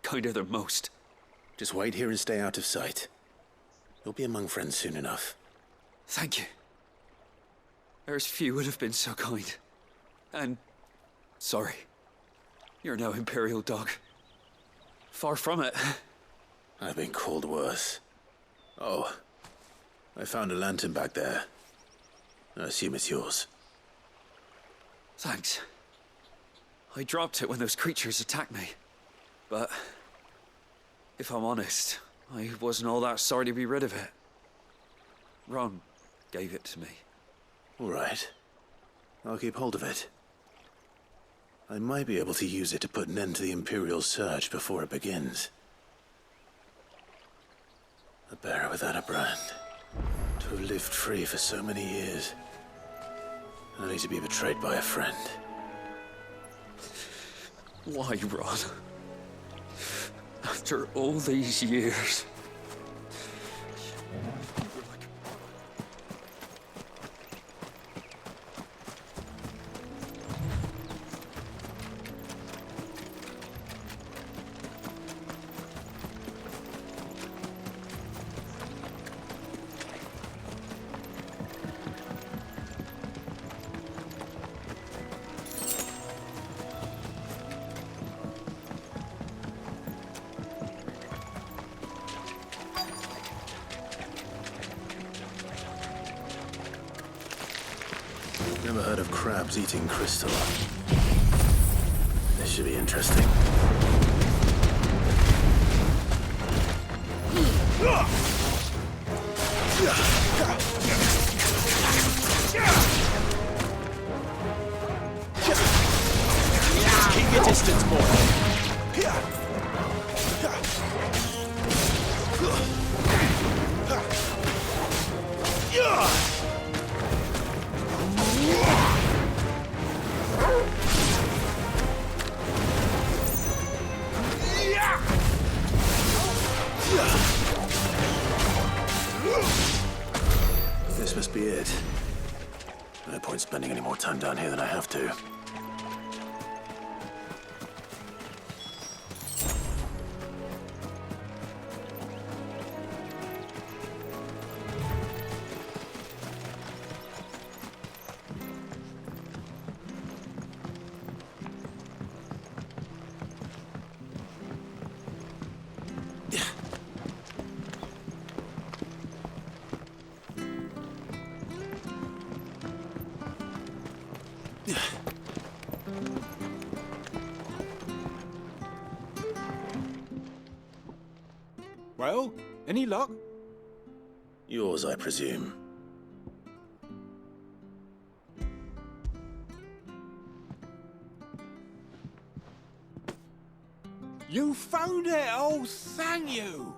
Kinder than most. Just wait here and stay out of sight. You'll be among friends soon enough. Thank you. There's few would have been so kind. And sorry. You're no Imperial dog. Far from it. I've been called worse. Oh, I found a lantern back there. I assume it's yours. Thanks. I dropped it when those creatures attacked me. But if I'm honest, I wasn't all that sorry to be rid of it. Ron gave it to me. All right. I'll keep hold of it. I might be able to use it to put an end to the Imperial surge before it begins. A bearer without a brand. To have lived free for so many years. Only to be betrayed by a friend. Why, Ron? After all these years... Never heard of crabs eating crystal. This should be interesting. Keep your distance, boy. This must be it. No point spending any more time down here than I have to. Well, any luck? Yours, I presume. You found it! Oh, thank you!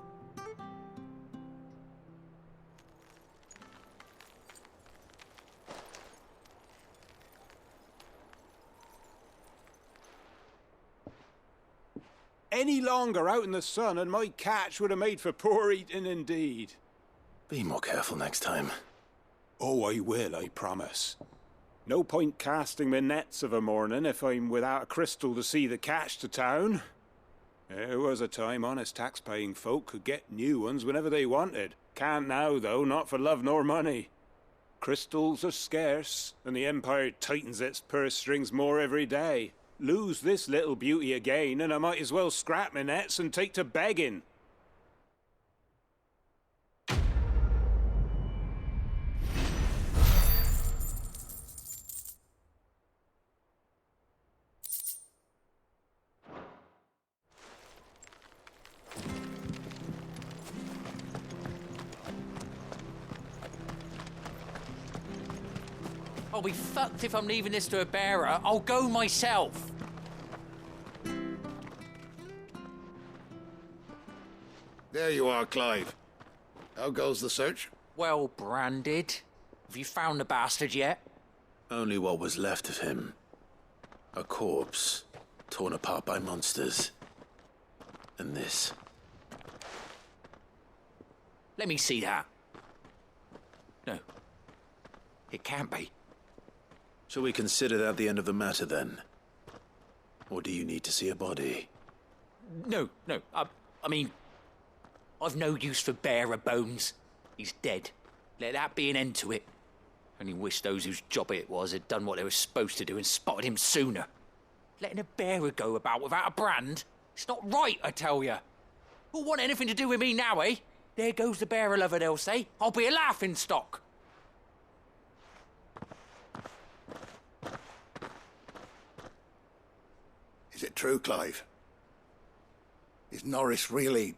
Any longer out in the sun and my catch would have made for poor eating indeed. Be more careful next time. Oh, I will, I promise. No point casting my nets of a morning if I'm without a crystal to see the catch to town. There was a time honest tax-paying folk could get new ones whenever they wanted. Can't now, though, not for love nor money. Crystals are scarce, and the Empire tightens its purse strings more every day. Lose this little beauty again, and I might as well scrap my nets and take to begging. I'll be fucked if I'm leaving this to a bearer. I'll go myself. There you are, Clive. How goes the search? Well branded. Have you found the bastard yet? Only what was left of him. A corpse, torn apart by monsters. And this. Let me see that. No. It can't be. Shall we consider that the end of the matter, then? Or do you need to see a body? No. I mean, I've no use for bearer bones. He's dead. Let that be an end to it. Only wish those whose job it was had done what they were supposed to do and spotted him sooner. Letting a bearer go about without a brand? It's not right, I tell you. Who'll want anything to do with me now, eh? There goes the bearer lover, they'll say. I'll be a laughing stock. Is it true, Clive? Is Norris really...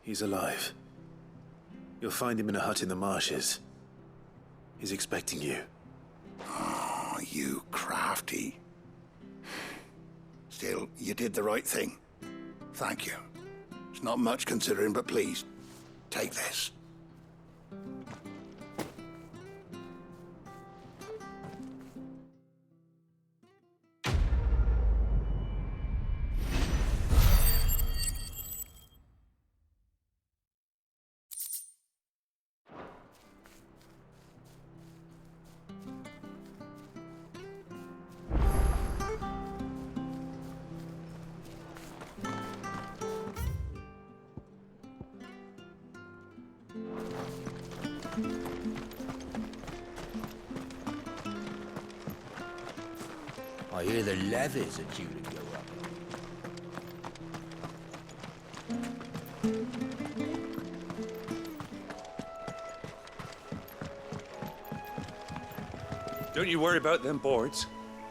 He's alive. You'll find him in a hut in the marshes. He's expecting you. Oh, you crafty. Still, you did the right thing. Thank you. It's not much considering, but please, take this. I hear the levies are due to go up. Don't you worry about them boards.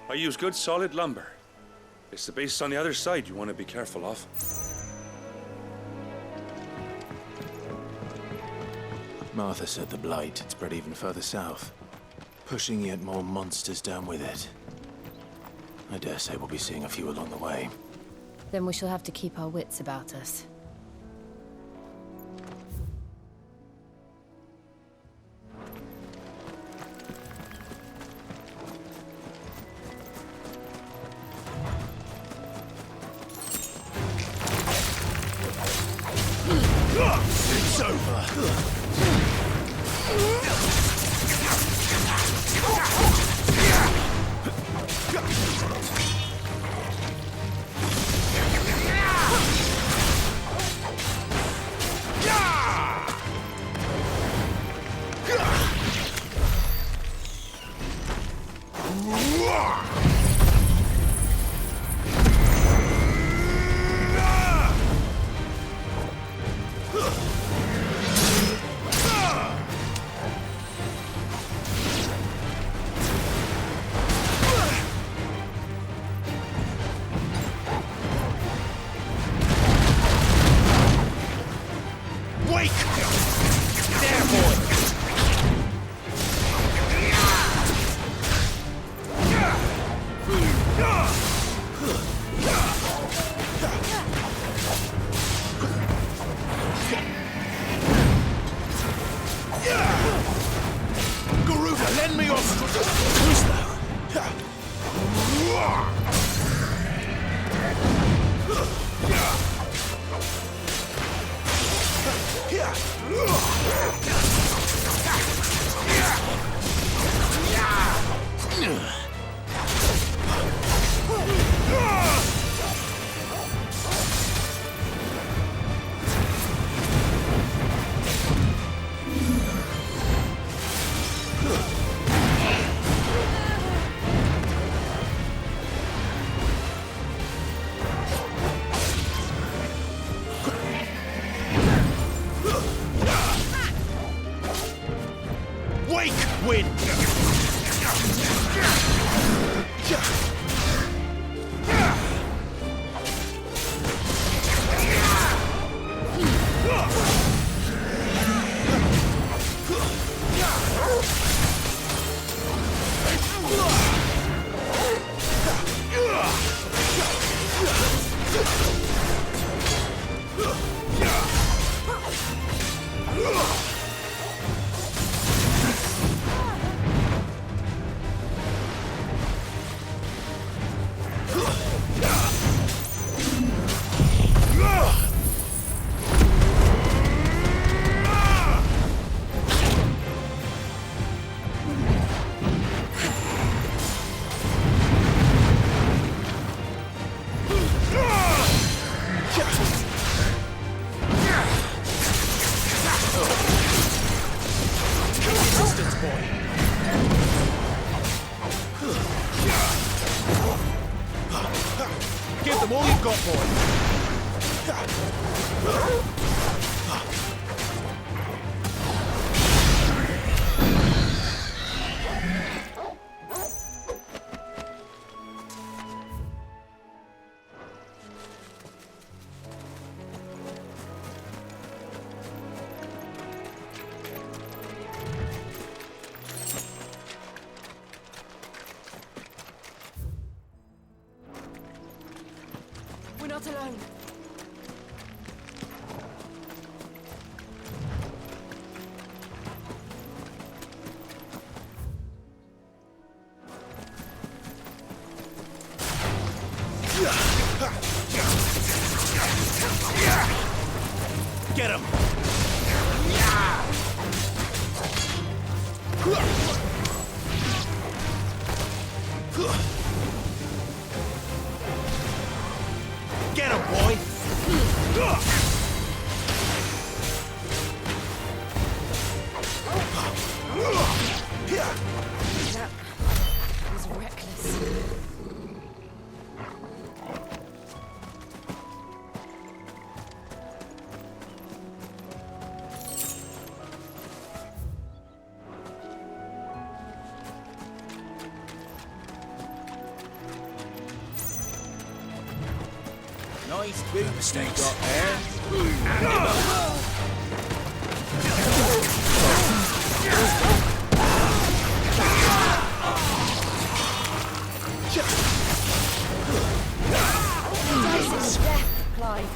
I use good solid lumber. It's the base on the other side you want to be careful of. Martha said the blight had spread even further south, pushing yet more monsters down with it. I dare say we'll be seeing a few along the way. Then we shall have to keep our wits about us. It's over! Give them all you've got, boy. We're not alone. Get him! Get him, boy! That was reckless. Nice boots you got there. Dice in death, Clive.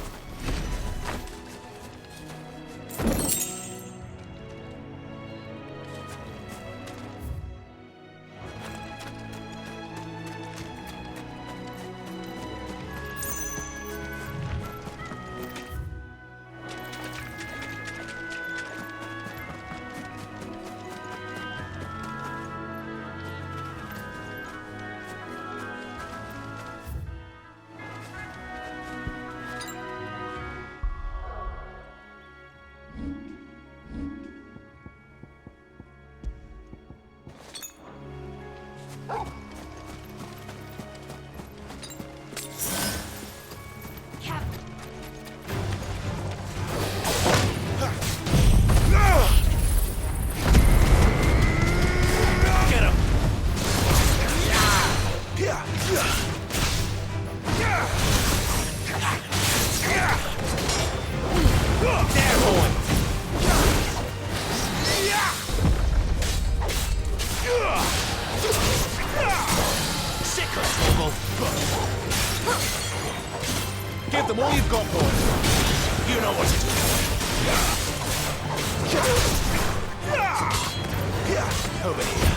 Give them all you've got, boy. You know what to do. Over here.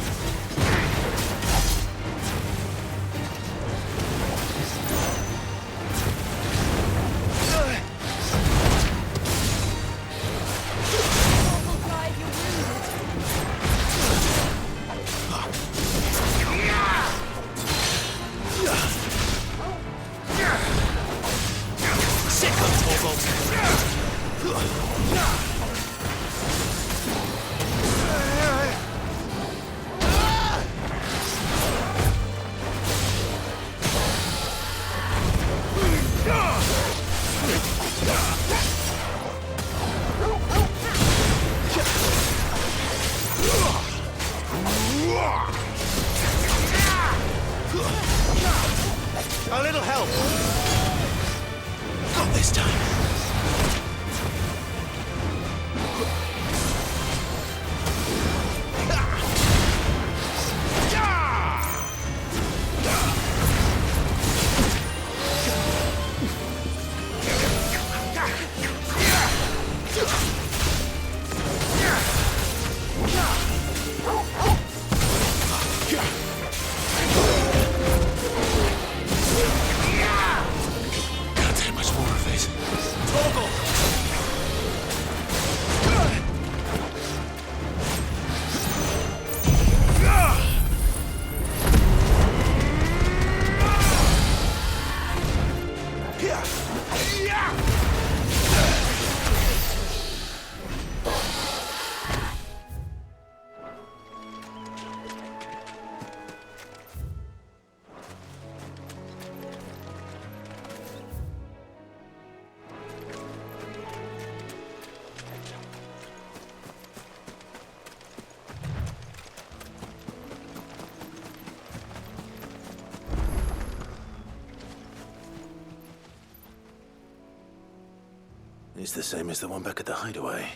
A little help. Not this time. It's the same as the one back at the hideaway.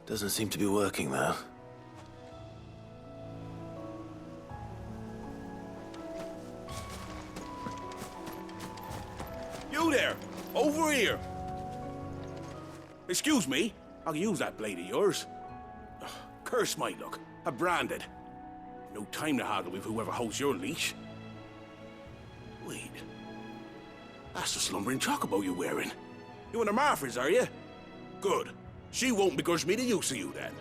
Doesn't seem to be working, though. You there! Over here! Excuse me, I'll use that blade of yours. Ugh, curse my luck. I'm branded. No time to haggle with whoever holds your leash. Wait. That's the slumbering chocobo you're wearing. You and the Marfors, are you? Good. She won't begrudge me the use of you, then.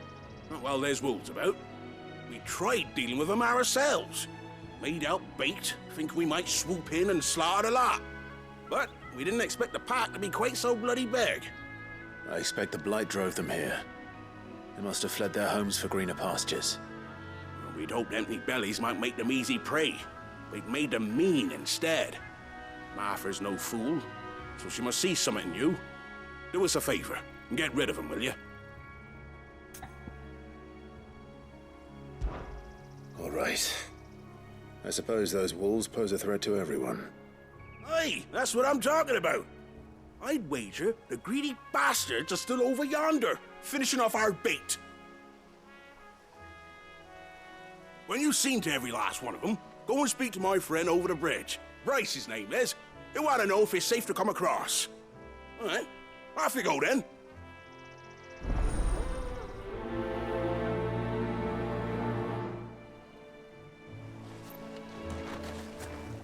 Well, there's wolves about. We tried dealing with them ourselves. Made out bait, think we might swoop in and slaughter the lot. But we didn't expect the pack to be quite so bloody big. I expect the blight drove them here. They must have fled their homes for greener pastures. Well, we'd hoped empty bellies might make them easy prey. We'd made them mean instead. Martha's no fool, so she must see something in you. Do us a favor and get rid of them, will you? All right. I suppose those wolves pose a threat to everyone. Aye, that's what I'm talking about. I'd wager the greedy bastards are still over yonder, finishing off our bait. When you've seen to every last one of them, go and speak to my friend over the bridge. Bryce, his name is. He want to know if it's safe to come across. All right, off you go then.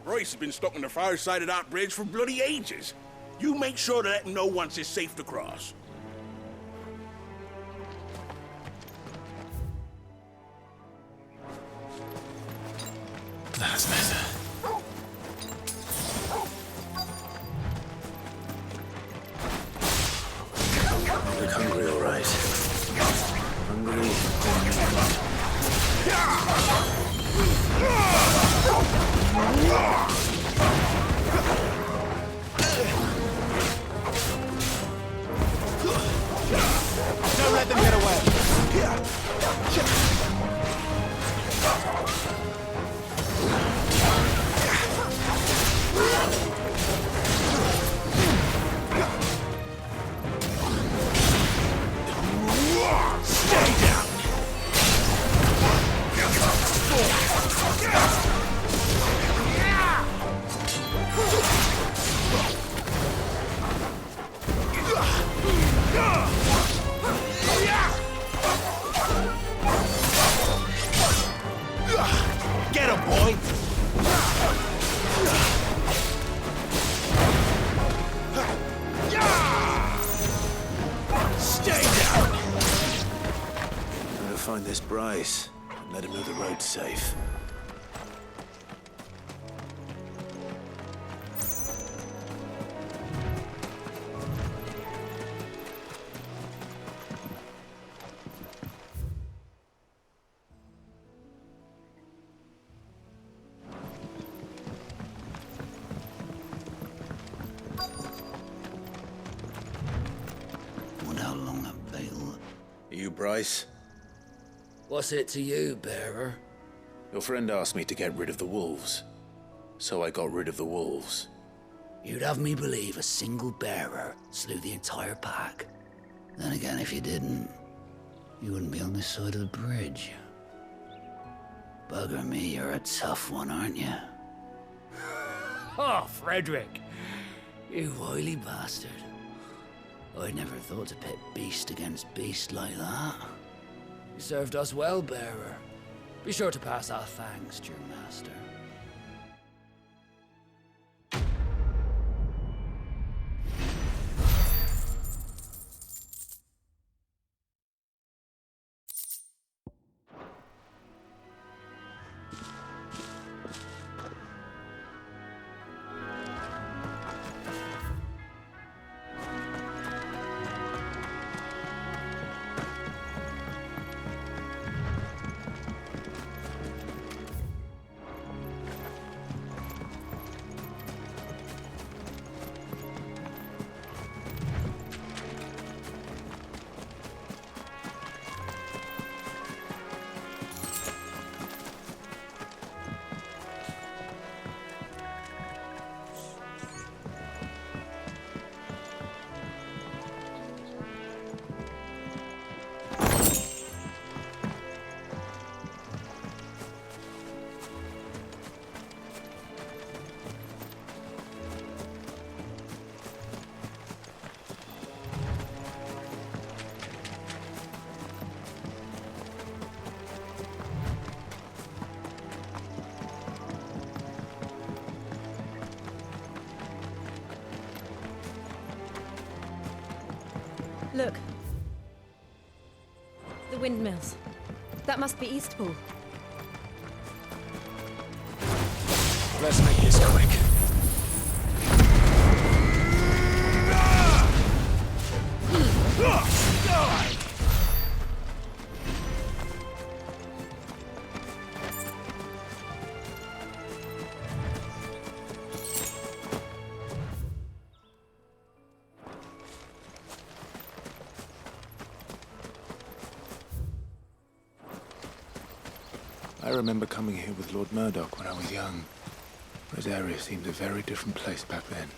Bryce has been stuck on the far side of that bridge for bloody ages. You make sure to let him know once it's safe to cross. That's better. Look hungry, all right. Hungry. Don't let them get away. Stay down. Get him, boy! Stay down! Gotta find this Bryce and let him know the road's safe. You, Bryce? What's it to you, bearer? Your friend asked me to get rid of the wolves, so I got rid of the wolves. You'd have me believe a single bearer slew the entire pack. Then again, if you didn't, you wouldn't be on this side of the bridge. Bugger me, you're a tough one, aren't you? Oh, Frederick! You wily bastard. I'd never thought to pit beast against beast like that. You served us well, bearer. Be sure to pass our thanks to your master. Look. The windmills. That must be Eastpool. Let's make this quick. I remember coming here with Lord Murdoch when I was young. Rosaria seemed a very different place back then.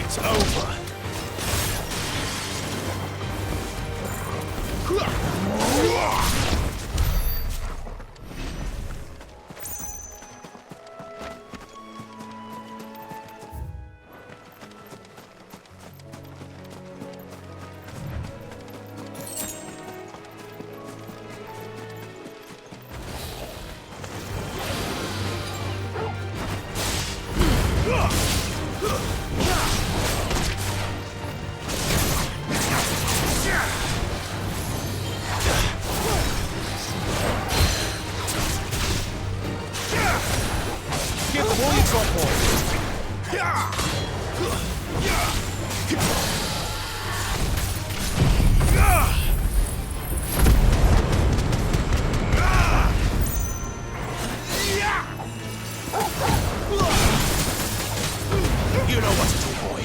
It's over. You know what to do, boy.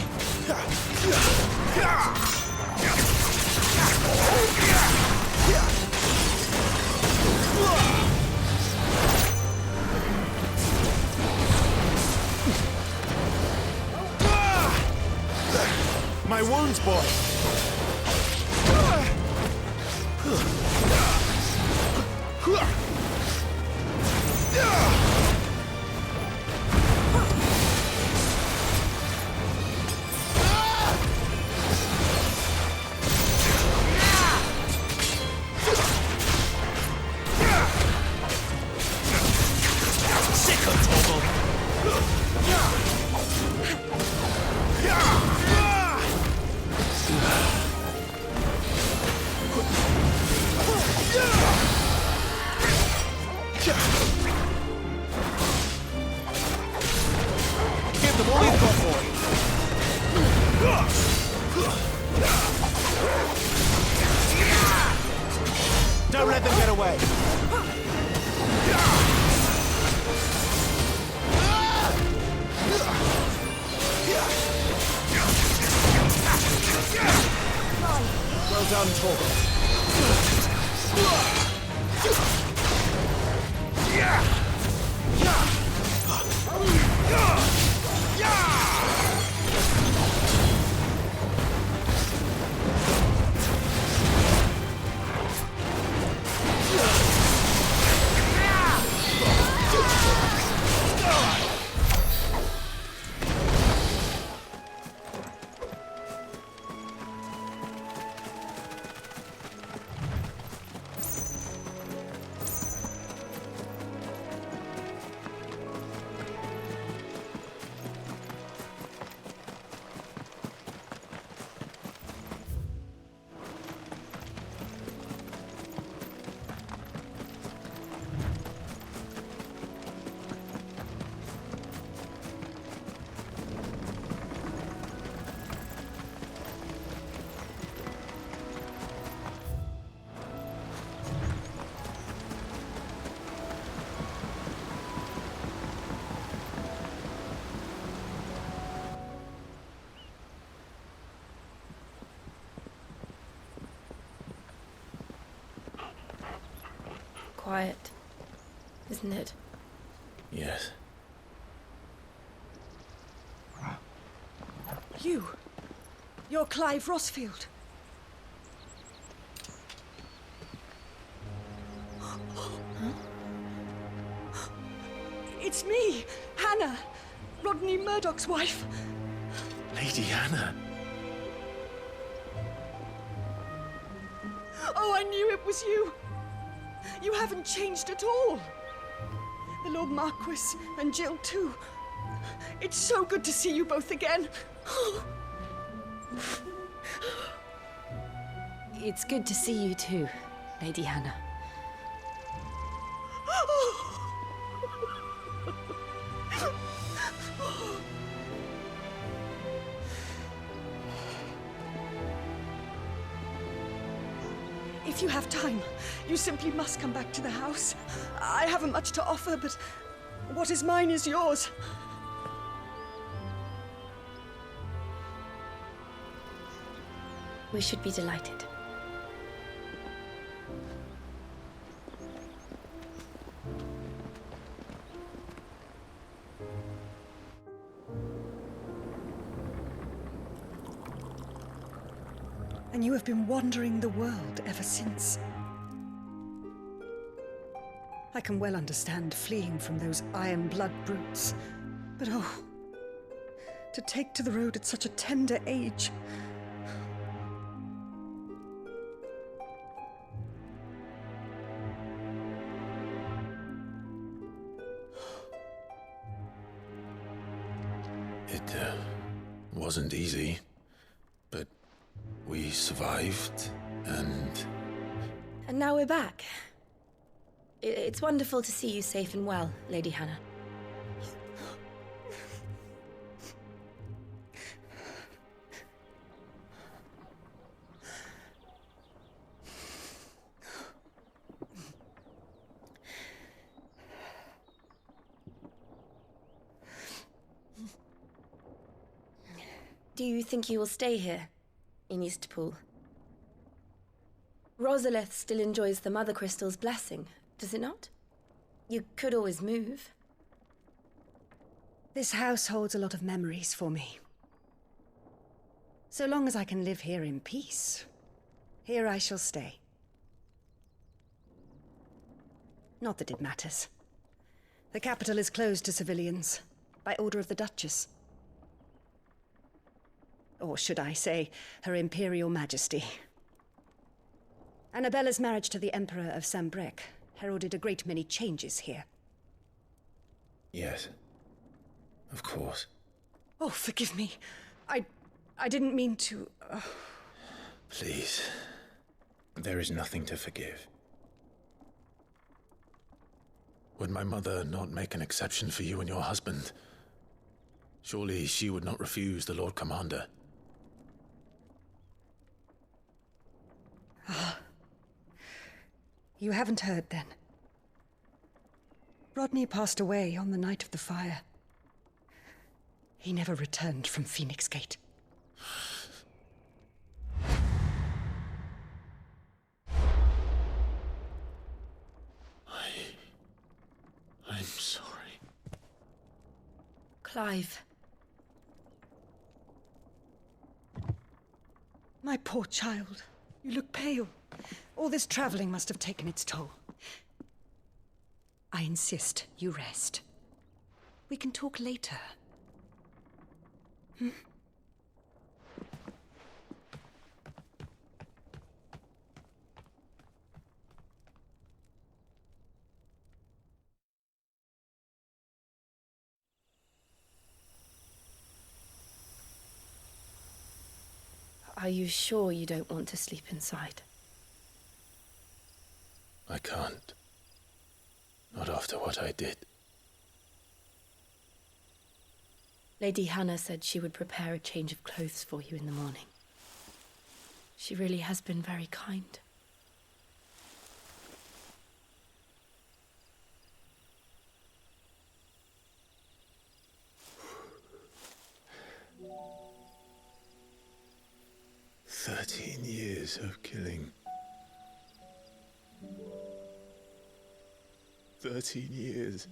My wounds, boy. Give them all you've got, boy. Don't let them get away. Well done, Torgal. quiet, isn't it? Yes. You're Clive Rossfield. It's me, Hannah, Rodney Murdoch's wife. Lady Hannah. Oh, I knew it was you. You haven't changed at all. The Lord Marquis and Jill too. It's so good to see you both again. It's good to see you too, Lady Hannah. If you have time, you simply must come back to the house. I haven't much to offer, but what is mine is yours. We should be delighted. And you have been wandering the world ever since. I can well understand fleeing from those iron blood brutes, but oh, to take to the road at such a tender age. It wasn't easy, but we survived, and now we're back. It's wonderful to see you safe and well, Lady Hannah. Do you think you will stay here, in Eastpool? Rosalith still enjoys the Mother Crystal's blessing, does it not? You could always move. This house holds a lot of memories for me. So long as I can live here in peace, here I shall stay. Not that it matters. The capital is closed to civilians, by order of the Duchess. Or should I say, Her Imperial Majesty. Annabella's marriage to the Emperor of Sambrec heralded a great many changes here. yes, of course. Oh, forgive me. I didn't mean to... Please, there is nothing to forgive. Would my mother not make an exception for you and your husband? Surely she would not refuse the Lord Commander. You haven't heard, then. Rodney passed away on the night of the fire. He never returned from Phoenix Gate. I'm sorry. Clive. My poor child. You look pale. All this traveling must have taken its toll. I insist you rest. We can talk later. Hmm? Are you sure you don't want to sleep inside? I can't. Not after what I did. Lady Hannah said she would prepare a change of clothes for you in the morning. She really has been very kind. "13 years of killing. 13 years,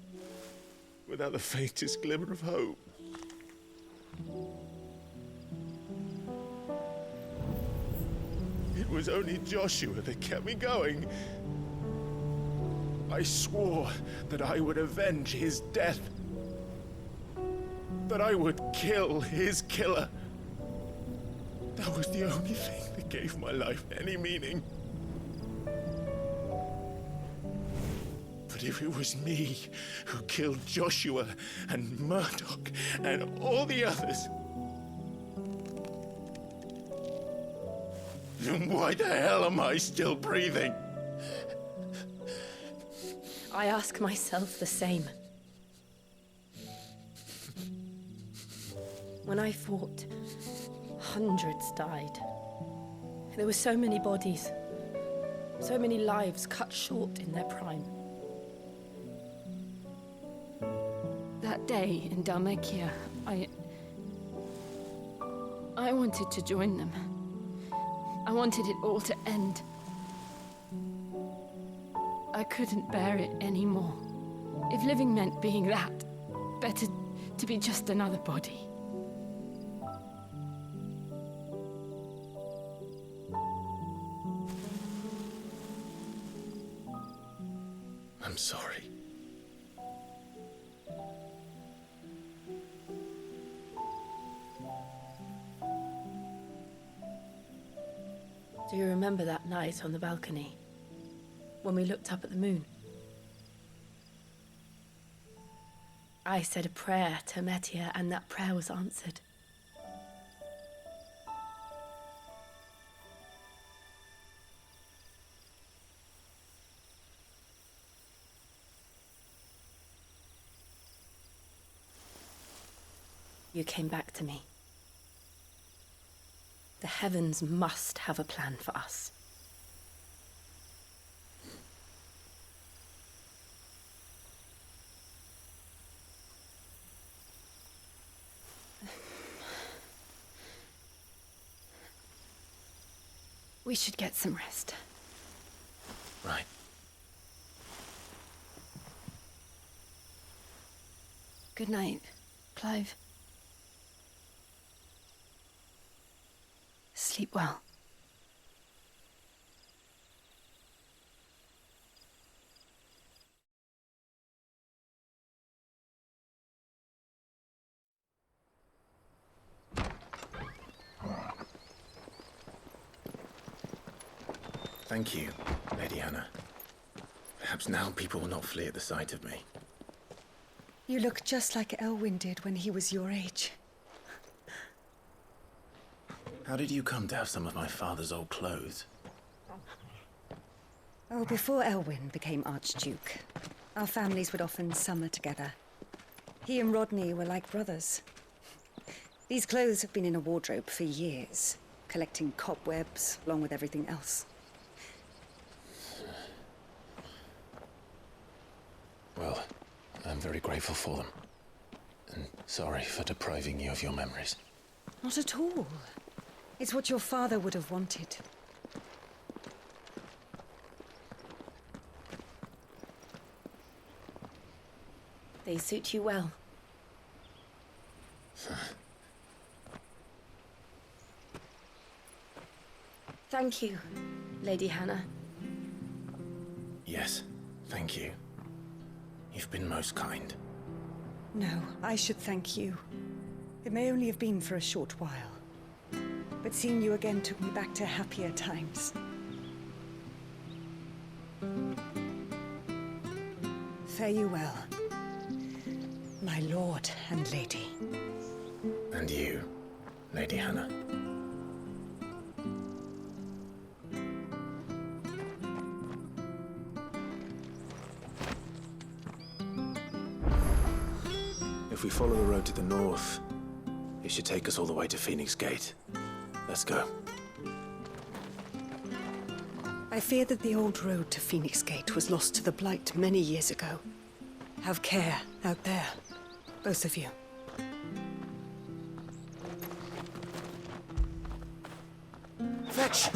without the faintest glimmer of hope. It was only Joshua that kept me going. I swore that I would avenge his death. That I would kill his killer. That was the only thing that gave my life any meaning. But if it was me who killed Joshua and Murdoch and all the others, then why the hell am I still breathing? I ask myself the same. When I fought, hundreds died. There were so many bodies, so many lives cut short in their prime. That day in Dalmekia, I wanted to join them. I wanted it all to end. I couldn't bear it anymore. If living meant being that, better to be just another body. I'm sorry. Do you remember that night on the balcony, when we looked up at the moon? I said a prayer to Metia, and that prayer was answered. You came back to me. The heavens must have a plan for us. We should get some rest. Right. Good night, Clive. Sleep well. Thank you, Lady Hannah. Perhaps now people will not flee at the sight of me. You look just like Elwyn did when he was your age. How did you come to have some of my father's old clothes? Oh, before Elwyn became Archduke, our families would often summer together. He and Rodney were like brothers. These clothes have been in a wardrobe for years, collecting cobwebs along with everything else. Well, I'm very grateful for them. And sorry for depriving you of your memories. Not at all. It's what your father would have wanted. They suit you well. Thank you, Lady Hannah. Yes, thank you. You've been most kind. No, I should thank you. It may only have been for a short while, but seeing you again took me back to happier times. Fare you well, my lord and lady. And you, Lady Hannah. If we follow the road to the north, it should take us all the way to Phoenix Gate. Let's go. I fear that the old road to Phoenix Gate was lost to the Blight many years ago. Have care out there, both of you. Fetch!